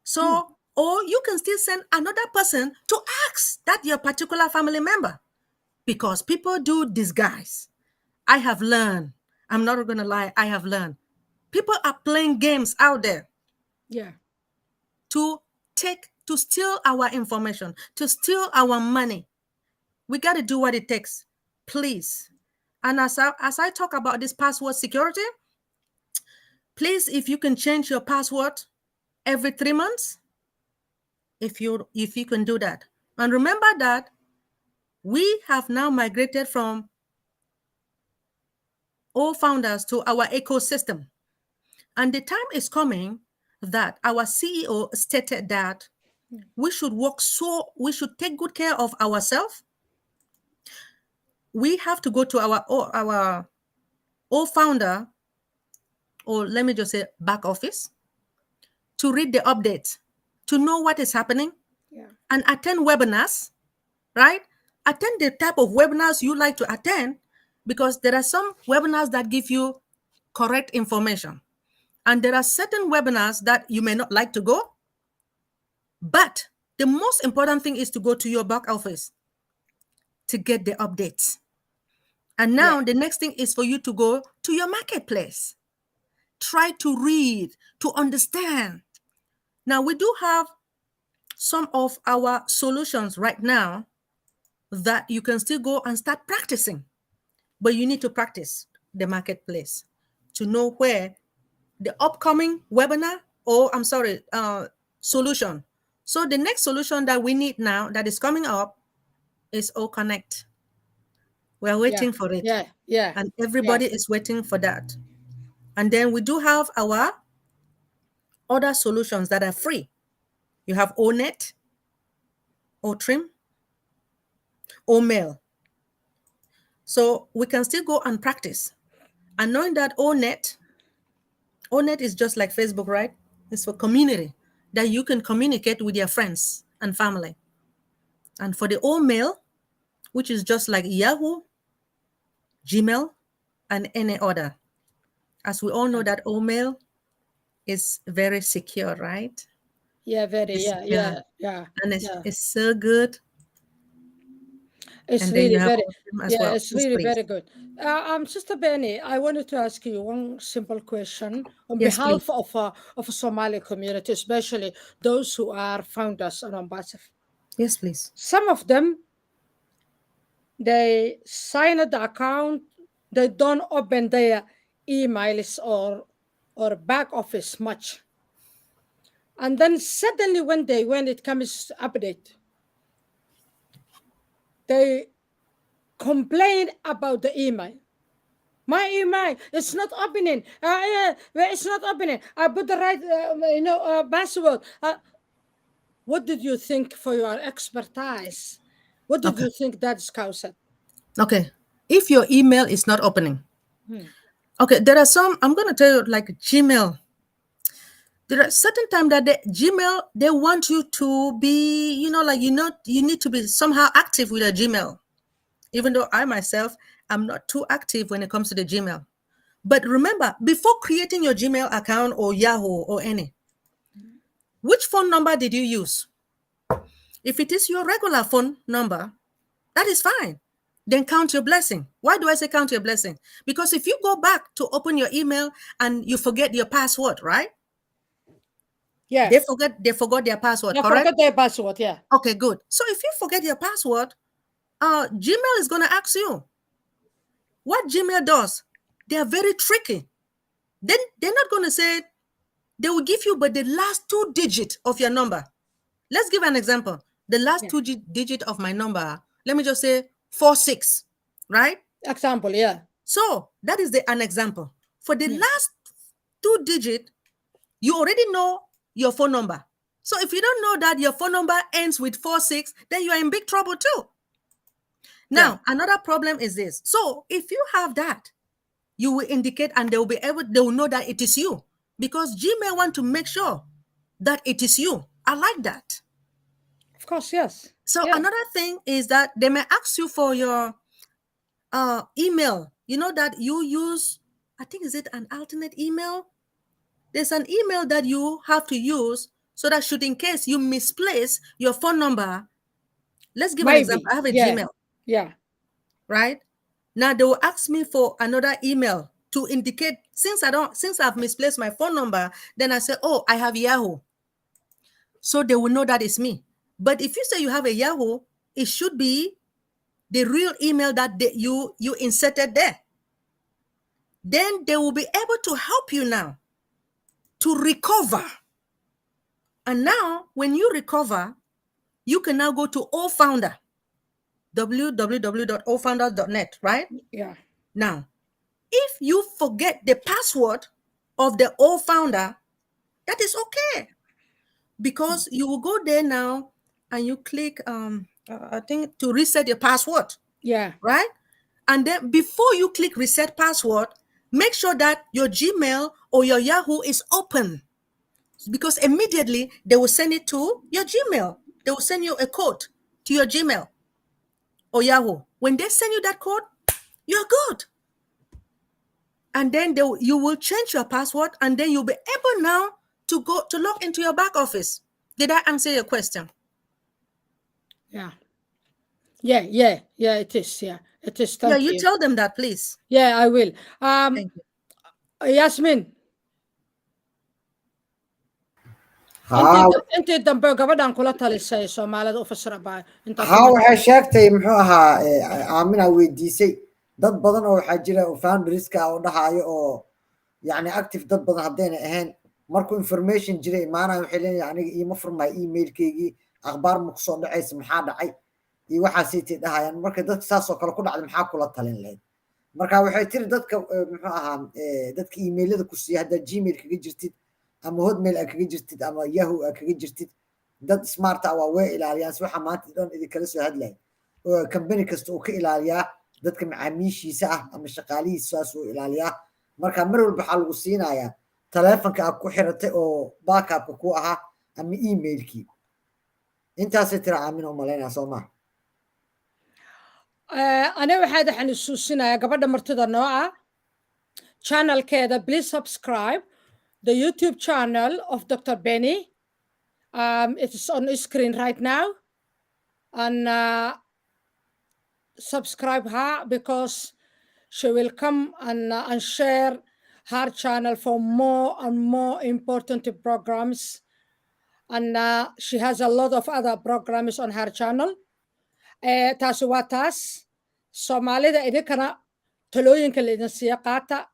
So, or you can still send another person to ask that your particular family member, because people do disguise. I have learned, I'm not going to lie, I have learned. People are playing games out there Yeah. to steal our information, to steal our money. We got to do what it takes, please. And as I talk about this password security, please, if you can change your password every 3 months, if you can do that. And remember that we have now migrated from all founders to our ecosystem. And the time is coming that our CEO stated that we should take good care of ourselves. We have to go to our all founder, or let me just say back office, to read the updates, to know what is happening, and attend webinars, right? Attend the type of webinars you like to attend, because there are some webinars that give you correct information. And there are certain webinars that you may not like to go. But the most important thing is to go to your back office to get the updates. And now the next thing is for you to go to your marketplace. Try to read, to understand. Now, we do have some of our solutions right now that you can still go and start practicing. But you need to practice the marketplace to know where the upcoming webinar, solution. So the next solution that we need now that is coming up is OConnect. We're waiting for it. Yeah. And everybody is waiting for that. And then we do have our other solutions that are free. You have ONet, OTrim, OMail. So we can still go and practice. And knowing that ONet is just like Facebook, right? It's for community that you can communicate with your friends and family. And for the OMail, which is just like Yahoo, Gmail, and any other. As we all know that OMail is very secure, right? Yeah, very, It's yeah. And it's so good. It's And then really you have very, OTrim as well. it's really very good. Sister Benny, I wanted to ask you one simple question on Yes, behalf please. of a Somali community, especially those who are founders and ambassadors. Yes, please. Some of them, they sign the account, they don't open their emails or back office much. And then suddenly one day when it comes to update, they complain about the email. My email, it's not opening. It's not opening. I put the right, password. What did you think for your expertise? What did you think that's caused? Okay. If your email is not opening, okay, there are some, I'm going to tell you, like Gmail. There are certain times that the Gmail, they want you to be, you need to be somehow active with a Gmail. Even though I myself, I'm not too active when it comes to the Gmail. But remember, before creating your Gmail account or Yahoo or any, which phone number did you use? If it is your regular phone number, that is fine. Then count your blessing. Why do I say count your blessing? Because if you go back to open your email and you forget your password, right? Yeah. They forgot their password, They correct? forgot their password, yeah. Okay, good. So if you forget your password, Gmail is going to ask you. What Gmail does, they are very tricky. Then they're not going to say, they will give you but the last 2 digits of your number. Let's give an example. The last 2 digits of my number let me just say 46, right? Example, yeah. So that is an example. For the last 2 digits, you already know your phone number. So if you don't know that your phone number ends with 46, then you are in big trouble too. Now, another problem is this. So if you have that, you will indicate and they will know that it is you, because Gmail want to make sure that it is you. I like that. Of course, yes. So another thing is that they may ask you for your email. You know that you use, I think, is it an alternate email? There's an email that you have to use so that should in case you misplace your phone number. Let's give an example. I have a Gmail. Yeah. Right? Now they will ask me for another email to indicate, since I've misplaced my phone number, then I say, oh, I have Yahoo. So they will know that it's me. But if you say you have a Yahoo, it should be the real email that you inserted there. Then they will be able to help you now to recover. And now when you recover, you can now go to OFounder, www.ofounder.net, right? Yeah. Now, if you forget the password of the OFounder, that is okay, because you will go there now and you click, I think, to reset your password. Yeah. Right? And then before you click reset password, make sure that your Gmail or your Yahoo is open, because immediately they will send it to your Gmail. They will send you a code to your Gmail or Yahoo. When they send you that code, you're good. And then you will change your password, and then you'll be able now to go to log into your back office. Did I answer your question? Yeah. Yeah, it is. Yeah, it is. Thank you tell them that, please. Yeah, I will. Thank you. Yasmin. intii dambe gabadhan kula talisay Soomaalida u fasira baa waxay sheegtay muxuu ahaa Aamina weydiisay dad badan oo waxa jira oo founderska oo dhahayo oo yani active dad badan hadayna ahayn markuu information jiray maana waxay leeyahay aniga iima furmay emailkeygii akhbaar ma ku soo dhacaysa maxaa dhacay iyo waxa siitay dhahayaan marka dadka saas oo kale ku dhacday maxaa kula talin lahayd marka waxay tiri dadka muxuu ahaa dadka emailada ku siiya hadda Gmail kaga jirtid ama Hotmail kaga jirtid ama Yahoo kaga jirtid dad smart ah waa way ilaaliyaan si waxa maanta dhan idin kala soo hadlay oo company kasta uu ka ilaaliyaa dadka macaamiishiisa ah ama shaqaalihiisa soo ilaaliyaa marka mar walba waxa lagu siinayaa taleefanka aad ku xiratay oo backup ku ahaa ama emailkii intaas tira Aamina u maleynaa Soomaa ana waxaad xasuusinayaa gabadha martida nooca channelkeeda. Please subscribe the YouTube channel of Dr. Benny. It is on screen right now, and subscribe her because she will come and share her channel for more and more important programs, and she has a lot of other programs on her channel. Taasi waa taas. Soomaalida idinkana talooyinka la idin siiya qaata.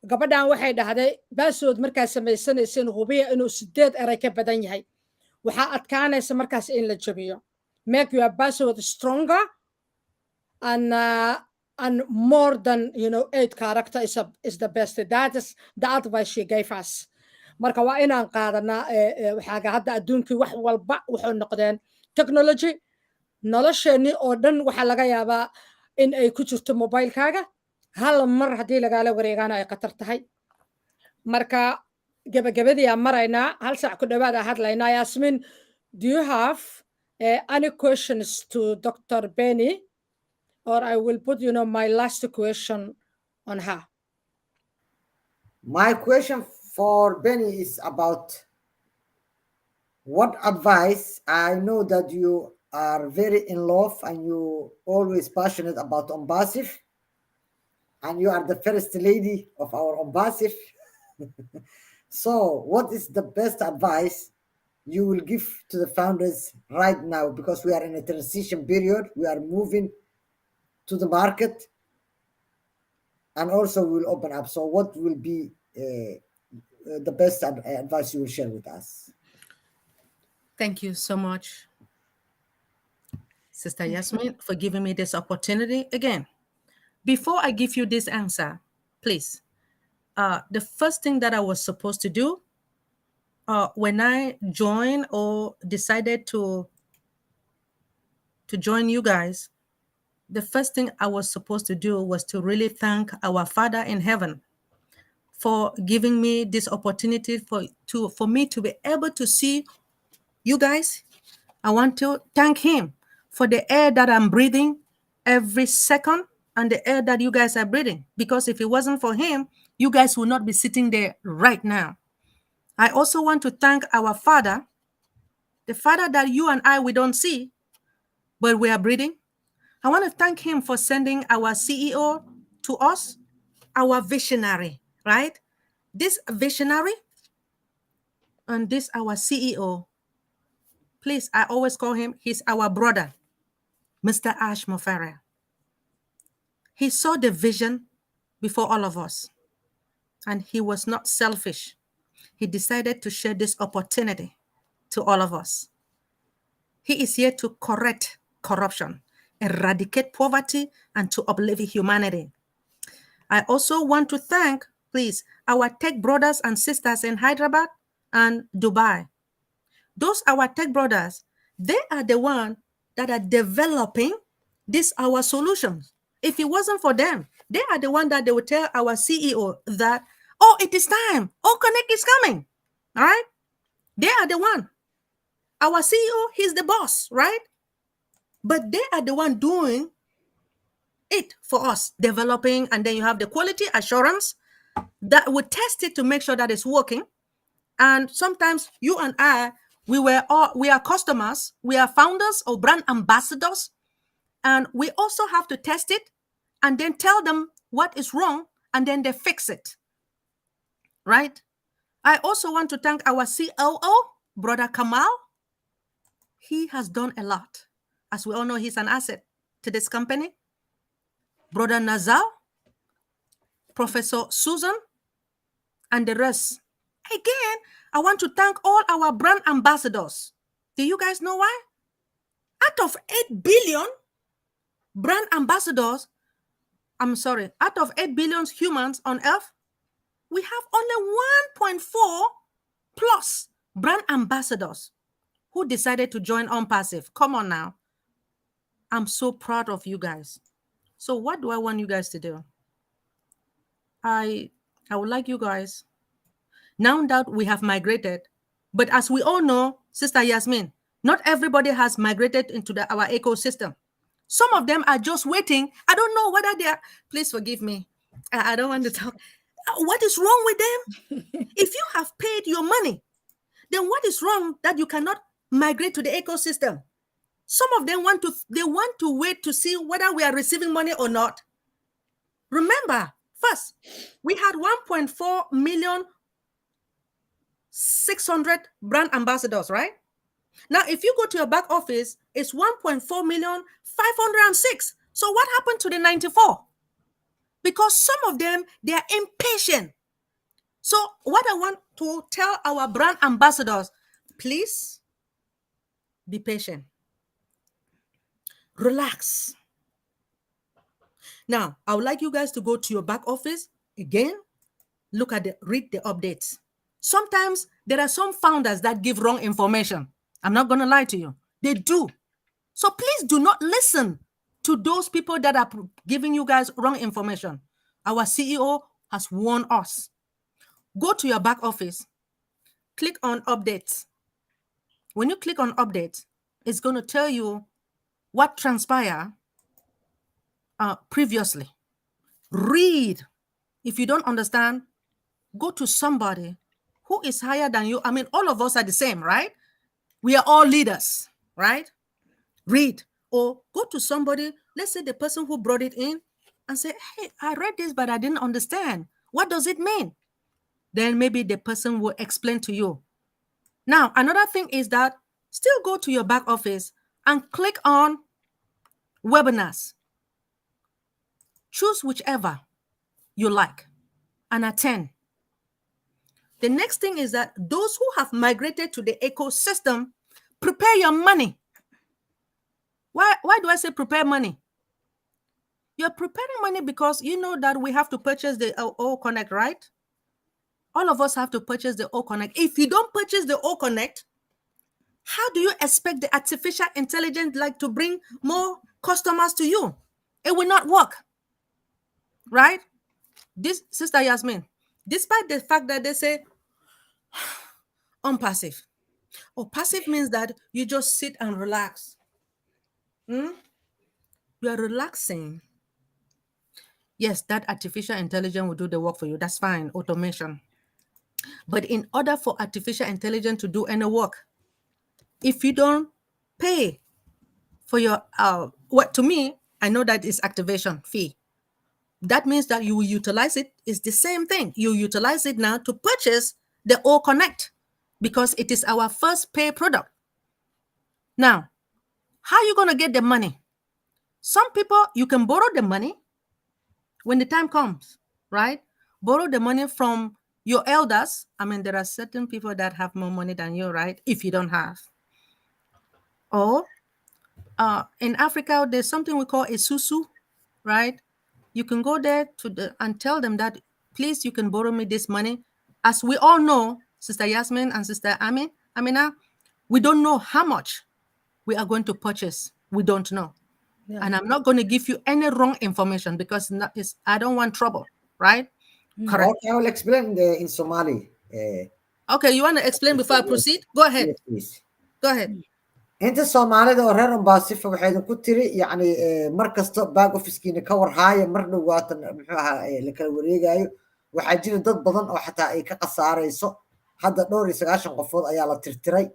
Gabadhan waxay dhahday baaswood markaa samaysanaysan hubiya inuu 8 eray ka badan yahay. Waxaa adkaanaysa markaas in la jabiyo. Make your password stronger and more than 8 character is the best. That is the advice she gave us. Marka waa inaan qaadanaa waxaaga hadda adduunkii wax walba wuxuu noqdeen technology. nolosheeni oo dhan waxaa laga yaabaa in ay ku jirto mobilekaaga hal mar haddii lagaala wareegaana ay khatar tahay. Marka gabagabadii aan maraynaa hal saac ku dhawaad aan hadlaynaa. Yasmin, do you have any questions to Dr. Benny, or I will put my last question on her? My question for Benny is about what advice. I know that you are very in love and you always passionate about Ombasif, and you are the first lady of our Ombasif. So what is the best advice you will give to the founders right now, because we are in a transition period, we are moving to the market, and also we will open up. So what will be the best advice you will share with us? Thank you so much. Sister Yasmin, for giving me this opportunity again. Before I give you this answer, please, the first thing that I was supposed to do when I joined or decided to join you guys, the first thing I was supposed to do was to really thank our Father in heaven for giving me this opportunity for me to be able to see you guys. I want to thank him for the air that I'm breathing every second and the air that you guys are breathing, because if it wasn't for him, you guys would not be sitting there right now. I also want to thank our Father, the Father that you and I, we don't see, but we are breathing. I want to thank him for sending our CEO to us, our visionary, right? This visionary and this our CEO. Please, I always call him, he's our brother, Mr. Ash Mofara. He saw the vision before all of us, and he was not selfish. He decided to share this opportunity to all of us. He is here to correct corruption, eradicate poverty, and to uplift humanity. I also want to thank, please, our tech brothers and sisters in Hyderabad and Dubai. Those our tech brothers, they are the ones that are developing our solutions. If it wasn't for them, they are the one that they would tell our CEO that, oh, it is time. Oh, Connect is coming. All right? They are the one. Our CEO, he's the boss, right? But they are the one doing it for us, developing, and then you have the quality assurance that would test it to make sure that it's working. And sometimes you and I, we are customers, we are founders or brand ambassadors, and we also have to test it and then tell them what is wrong, and then they fix it, right? I also want to thank our COO, Brother Kamal. He has done a lot. As we all know, he's an asset to this company. Brother Nazar, Professor Susan, and the rest. Again, I want to thank all our brand ambassadors. Do you guys know why? Out of 8 billion brand ambassadors, out of 8 billion humans on earth, we have only 1.4 plus brand ambassadors who decided to join OnPassive. Come on now. I'm so proud of you guys. So what do I want you guys to do? I would like you guys, now that we have migrated, but as we all know, Sister Yasmin, not everybody has migrated into our ecosystem. Some of them are just waiting. I don't know whether they are, please forgive me. I don't want to talk. What is wrong with them? If you have paid your money, then what is wrong that you cannot migrate to the ecosystem? Some of them want to wait to see whether we are receiving money or not. Remember, first, we had 1.4 million 600 brand ambassadors, right? Now, if you go to your back office, it's 1.4 million 506. So what happened to the 94? Because some of them, they are impatient. So what I want to tell our brand ambassadors, please be patient. Relax. Now, I would like you guys to go to your back office again, read the updates. Sometimes there are some founders that give wrong information. I'm not going to lie to you. They do. So please do not listen to those people that are giving you guys wrong information. Our CEO has warned us. Go to your back office, click on updates. When you click on updates, it's going to tell you what transpired previously. Read. If you don't understand, go to somebody who is higher than you. I mean, all of us are the same, right? We are all leaders, right? Read. Or go to somebody, let's say the person who brought it in, and say, hey, I read this, but I didn't understand. What does it mean? Then maybe the person will explain to you. Now, another thing is that still go to your back office and click on webinars. Choose whichever you like and attend. The next thing is that those who have migrated to the ecosystem, prepare your money. Why Why do I say prepare money? You're preparing money because you know that we have to purchase the O Connect, right? All of us have to purchase the O Connect. If you don't purchase the O Connect, how do you expect the artificial intelligence like to bring more customers to you? It will not work, right? This Sister Yasmin, despite the fact that they say unpassive. Oh, passive means that you just sit and relax. You are relaxing. Yes, that artificial intelligence will do the work for you. That's fine, automation. But in order for artificial intelligence to do any work, if you don't pay for your what, to me, I know that is activation fee. That means that you will utilize it. It's the same thing. You utilize it now to purchase the O Connect because it is our first pay product. Now, how are you going to get the money? Some people, you can borrow the money when the time comes, right? Borrow the money from your elders. I mean, there are certain people that have more money than you, right? If you don't have. Or in Africa, there's something we call a susu, right? You can go there and tell them that, please, you can borrow me this money. As we all know, Sister Yasmin and Sister Amina, we don't know how much we are going to purchase. We don't know. Yeah. And I'm not going to give you any wrong information because I don't want trouble, right? Correct. Okay, I will explain in Somali. Okay, you want to explain before I proceed? Go ahead. Yes, please. Go ahead. inta Soomaalida oo reer Umbaasifa waxay ku tiri yani mar kasta back office-kiina ka war haaya mar dhawaatan muxuu ahaa la kala wareegayo waxa jira dad badan oo xataa ay ka qasaarayso hadda dhowr iyo 90 qofood ayaa la tirtiray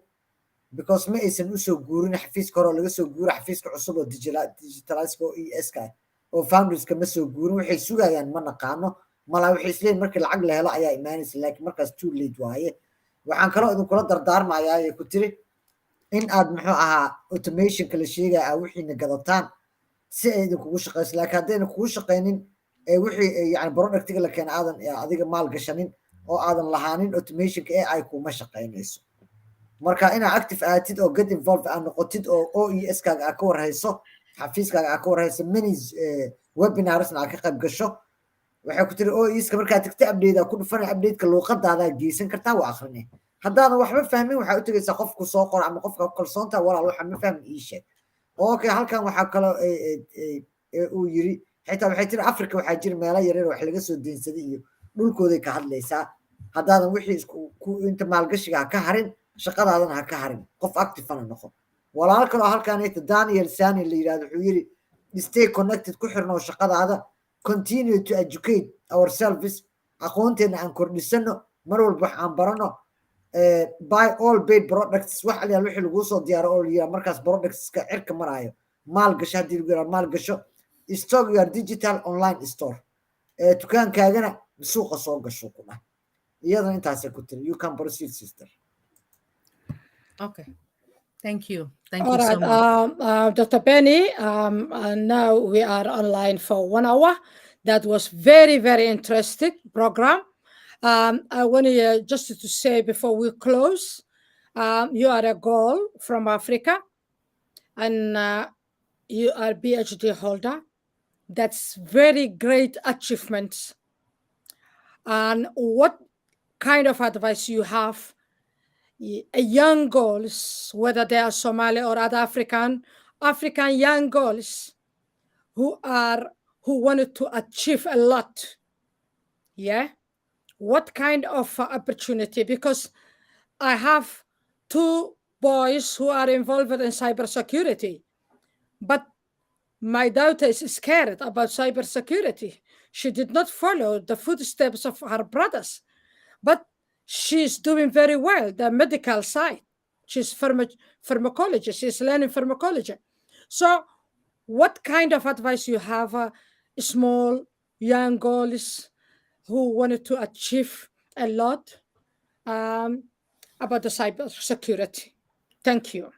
because ma aysan u soo guurin xafiiska hore laga soo guuray xafiiska cusub oo digitalize oo ES-ka oo founders-ka ma soo guurin waxay sugayaan ma naqaano mala waxay isleen markii lacag la helo ayaa imaanaysa laakiin markaas too late waaye waxaan kala idin kula dardaarmayaa ay ku tiri in aad muxuu ahaa automation kala sheegaya wixiina gadataan si ay idin kugu shaqeyso laakiin haddayna kugu shaqeynin wixii yani productiga la keena aadan adiga maal gashanin oo aadan lahaanin automationka AI kuma shaqeynayso marka inaa active aatid oo get involved aad noqotid oo OES-kaaga aad ka warhayso xafiiskaaga aad ka warhayso many webinarsna aad ka qayb gasho waxay ku tiri OES-ka markaad tagta update ku dhufana update-ka luuqadaada geysan kartaa waa akhrinay haddaan waxba fahmin waxa u tagaysaa qofku soo qor ama qofka kalsoonta walaal waxa ma fahmin ii sheeg okay halkan waxa kale uu yiri xitaa waxay tiri Afrika waxa jira meelo yaryar wax laga soo deensaday iyo dhulkooda ka hadlaysaa haddaadan wixii inta maalgashiga ka harin shaqadaadana ha ka harin qof active ana noqon walaal kale halkan ay Daniel Sani la yiraahdo wuxuu yiri stay connected ku xirnoo shaqadaada continue to educate ourselves aqoonteena aan kordhisano mar walba wax aan barano buy all paid products wax aliya wixii lagu soo diyaaro oo liya markaas products-ka cirka maraayo maal gasho hadii lagu yiraahdo maal gasho stock your digital online store dukaankaagana suuqa soo gasho ku dhahay iyadana intaas ku tiri you can proceed sister. Okay, thank you so much. Dr. Benny, now we are online for 1 hour. That was very, very interesting program. I want to just to say before we close, you are a girl from Africa and you are PhD holder. That's very great achievements. And what kind of advice you have young girls, whether they are Somali or other African young girls who wanted to achieve a lot? Yeah. What kind of opportunity? Because I have 2 boys who are involved in cybersecurity, but my daughter is scared about cybersecurity. She did not follow the footsteps of her brothers, but she's doing very well, the medical side. She's pharmacology. She's learning pharmacology. So what kind of advice you have small young girls who wanted to achieve a lot about the cybersecurity? Thank you.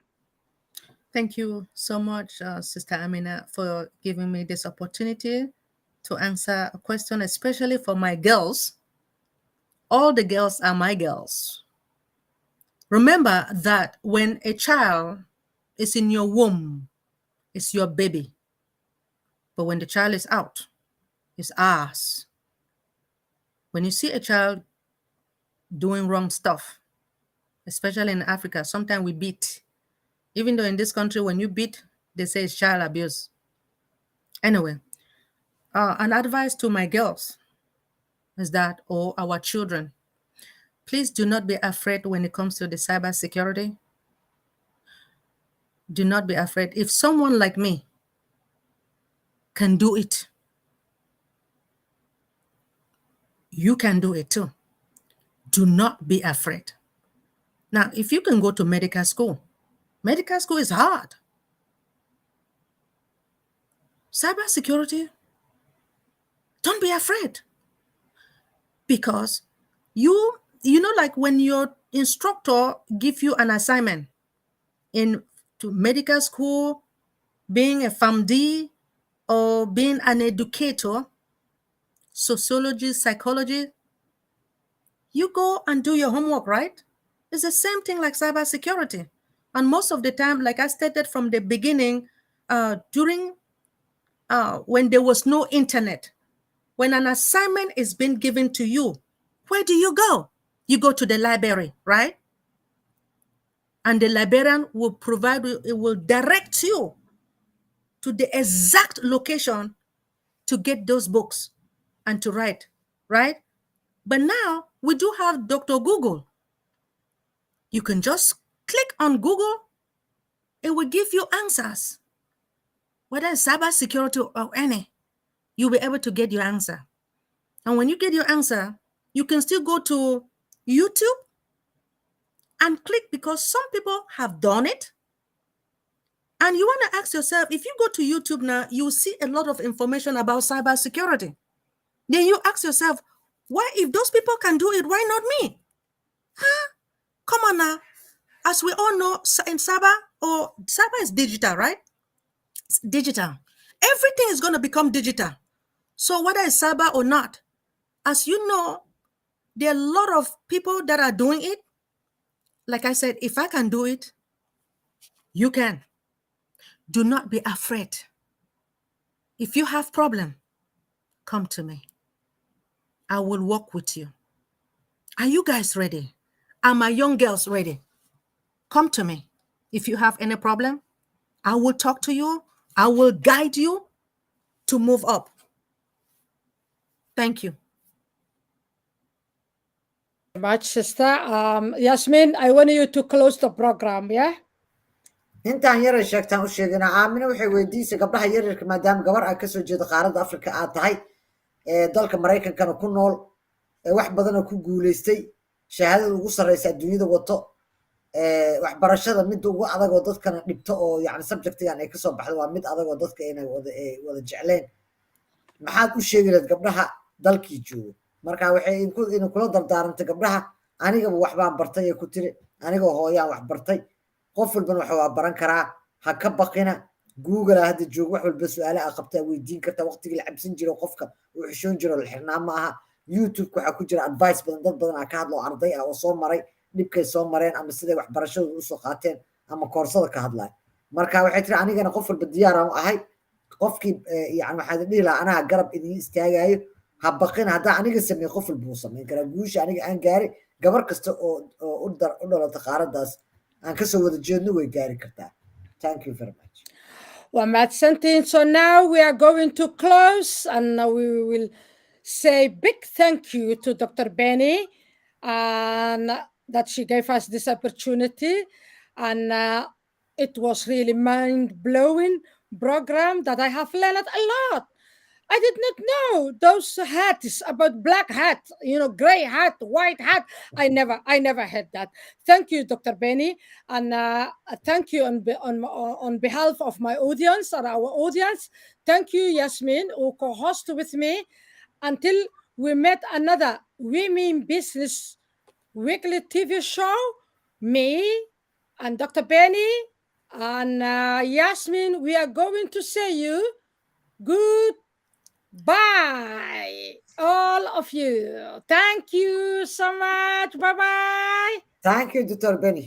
Thank you so much, Sister Amina, for giving me this opportunity to answer a question, especially for my girls. All the girls are my girls. Remember that when a child is in your womb, It's your baby. But when the child is out, it's ours. When you see a child doing wrong stuff, especially in Africa, sometimes we beat. Even though in this country, when you beat, they say it's child abuse. Anyway, an advice to my girls is that, or our children, please do not be afraid when it comes to the cybersecurity. Do not be afraid. If someone like me can do it, you can do it too. Do not be afraid. Now, if you can go to medical school is hard. Cybersecurity, don't be afraid. Because you know, like when your instructor give you an assignment in to medical school, being a PharmD or being an educator, sociology, psychology, you go and do your homework, right? It's the same thing like cybersecurity. And most of the time, like I stated from the beginning, during when there was no internet, when an assignment is being given to you, where do you go? You go to the library, right? And the librarian will direct you to the exact location to get those books and to write, right? But now we do have Dr. Google. You can just click on Google, it will give you answers. Whether it's cybersecurity or any, you'll be able to get your answer. And when you get your answer, you can still go to YouTube and click, because some people have done it. And you want to ask yourself, if you go to YouTube now, you see a lot of information about cybersecurity. Then you ask yourself, why, if those people can do it, why not me? Huh? Come on now. As we all know, in cyber is digital, right? It's digital. Everything is going to become digital. So whether it's cyber or not, as you know, there are a lot of people that are doing it. Like I said, if I can do it, you can. Do not be afraid. If you have problem, come to me. I will work with you. Are you guys ready? Are my young girls ready? Come to me. If you have any problem, I will talk to you. I will guide you to move up. Thank you. Much, sister. Yasmin, I want you to close the program, yeah? intaan yara sheegtaan u sheegana aamina waxay weydiisay gabdhaha yaryarka maadaama gabar ay kasoo jeedo qaaradda afrika aad tahay dalka maraykankana ku nool wax badanoo ku guulaystay shahaadada ugu sarreysa adduunyada wato waxbarashada midda ugu adag oo dadkana dhibto oo yani subjectigan ay kasoo baxdo waa mid adag oo dadka inay wada jecleen maxaad u sheegi lahayd gabdhaha dalkii joogo marka waxay ina kula dardaarantay gabdhaha anigaba waxbaan bartay ee ku tiri anigoo hooyaan wax bartay qof walban waxa waa baran karaa ha ka baqina google hadda joogo wax walba su'aalaha aad qabtaa weydiin kartaa waqtigii la cabsan jiro qofka uu xishoon jiro la xirnaa ma aha youtube waxa ku jira advice badan dad badan ka hadlo arday ah oo soo maray dhibkay soo mareen ama siday waxbarashadooda u soo qaateen ama koorsada ka hadlay marka waxay tiri anigana qof walba diyaar aan ahay qofkii yani waxaad dhihi lahaa anaha garab idin istaagayo ha baqina haddaa aniga sameey qof walba uu samayn karaa guusha aniga aan gaaray gabar kasta oo u dhalata qaaraddaas aan kasoo wada jeedno way gaari kartaa. Thank you very much. Well, Madsentin, so now we are going to close and we will say big thank you to Dr. Benny and that she gave us this opportunity. And it was really mind-blowing program that I have learned a lot. I did not know those hats about black hat, gray hat, white hat. I never had that. Thank you, Dr. Benny, and thank you on behalf of my audience or our audience. Thank you, Yasmin, who co-host with me until we met another Women Business Weekly TV show. Me and Dr. Benny and Yasmin, we are going to say you good. Bye, all of you. Thank you so much. Bye-bye. Thank you, Dr. Benny.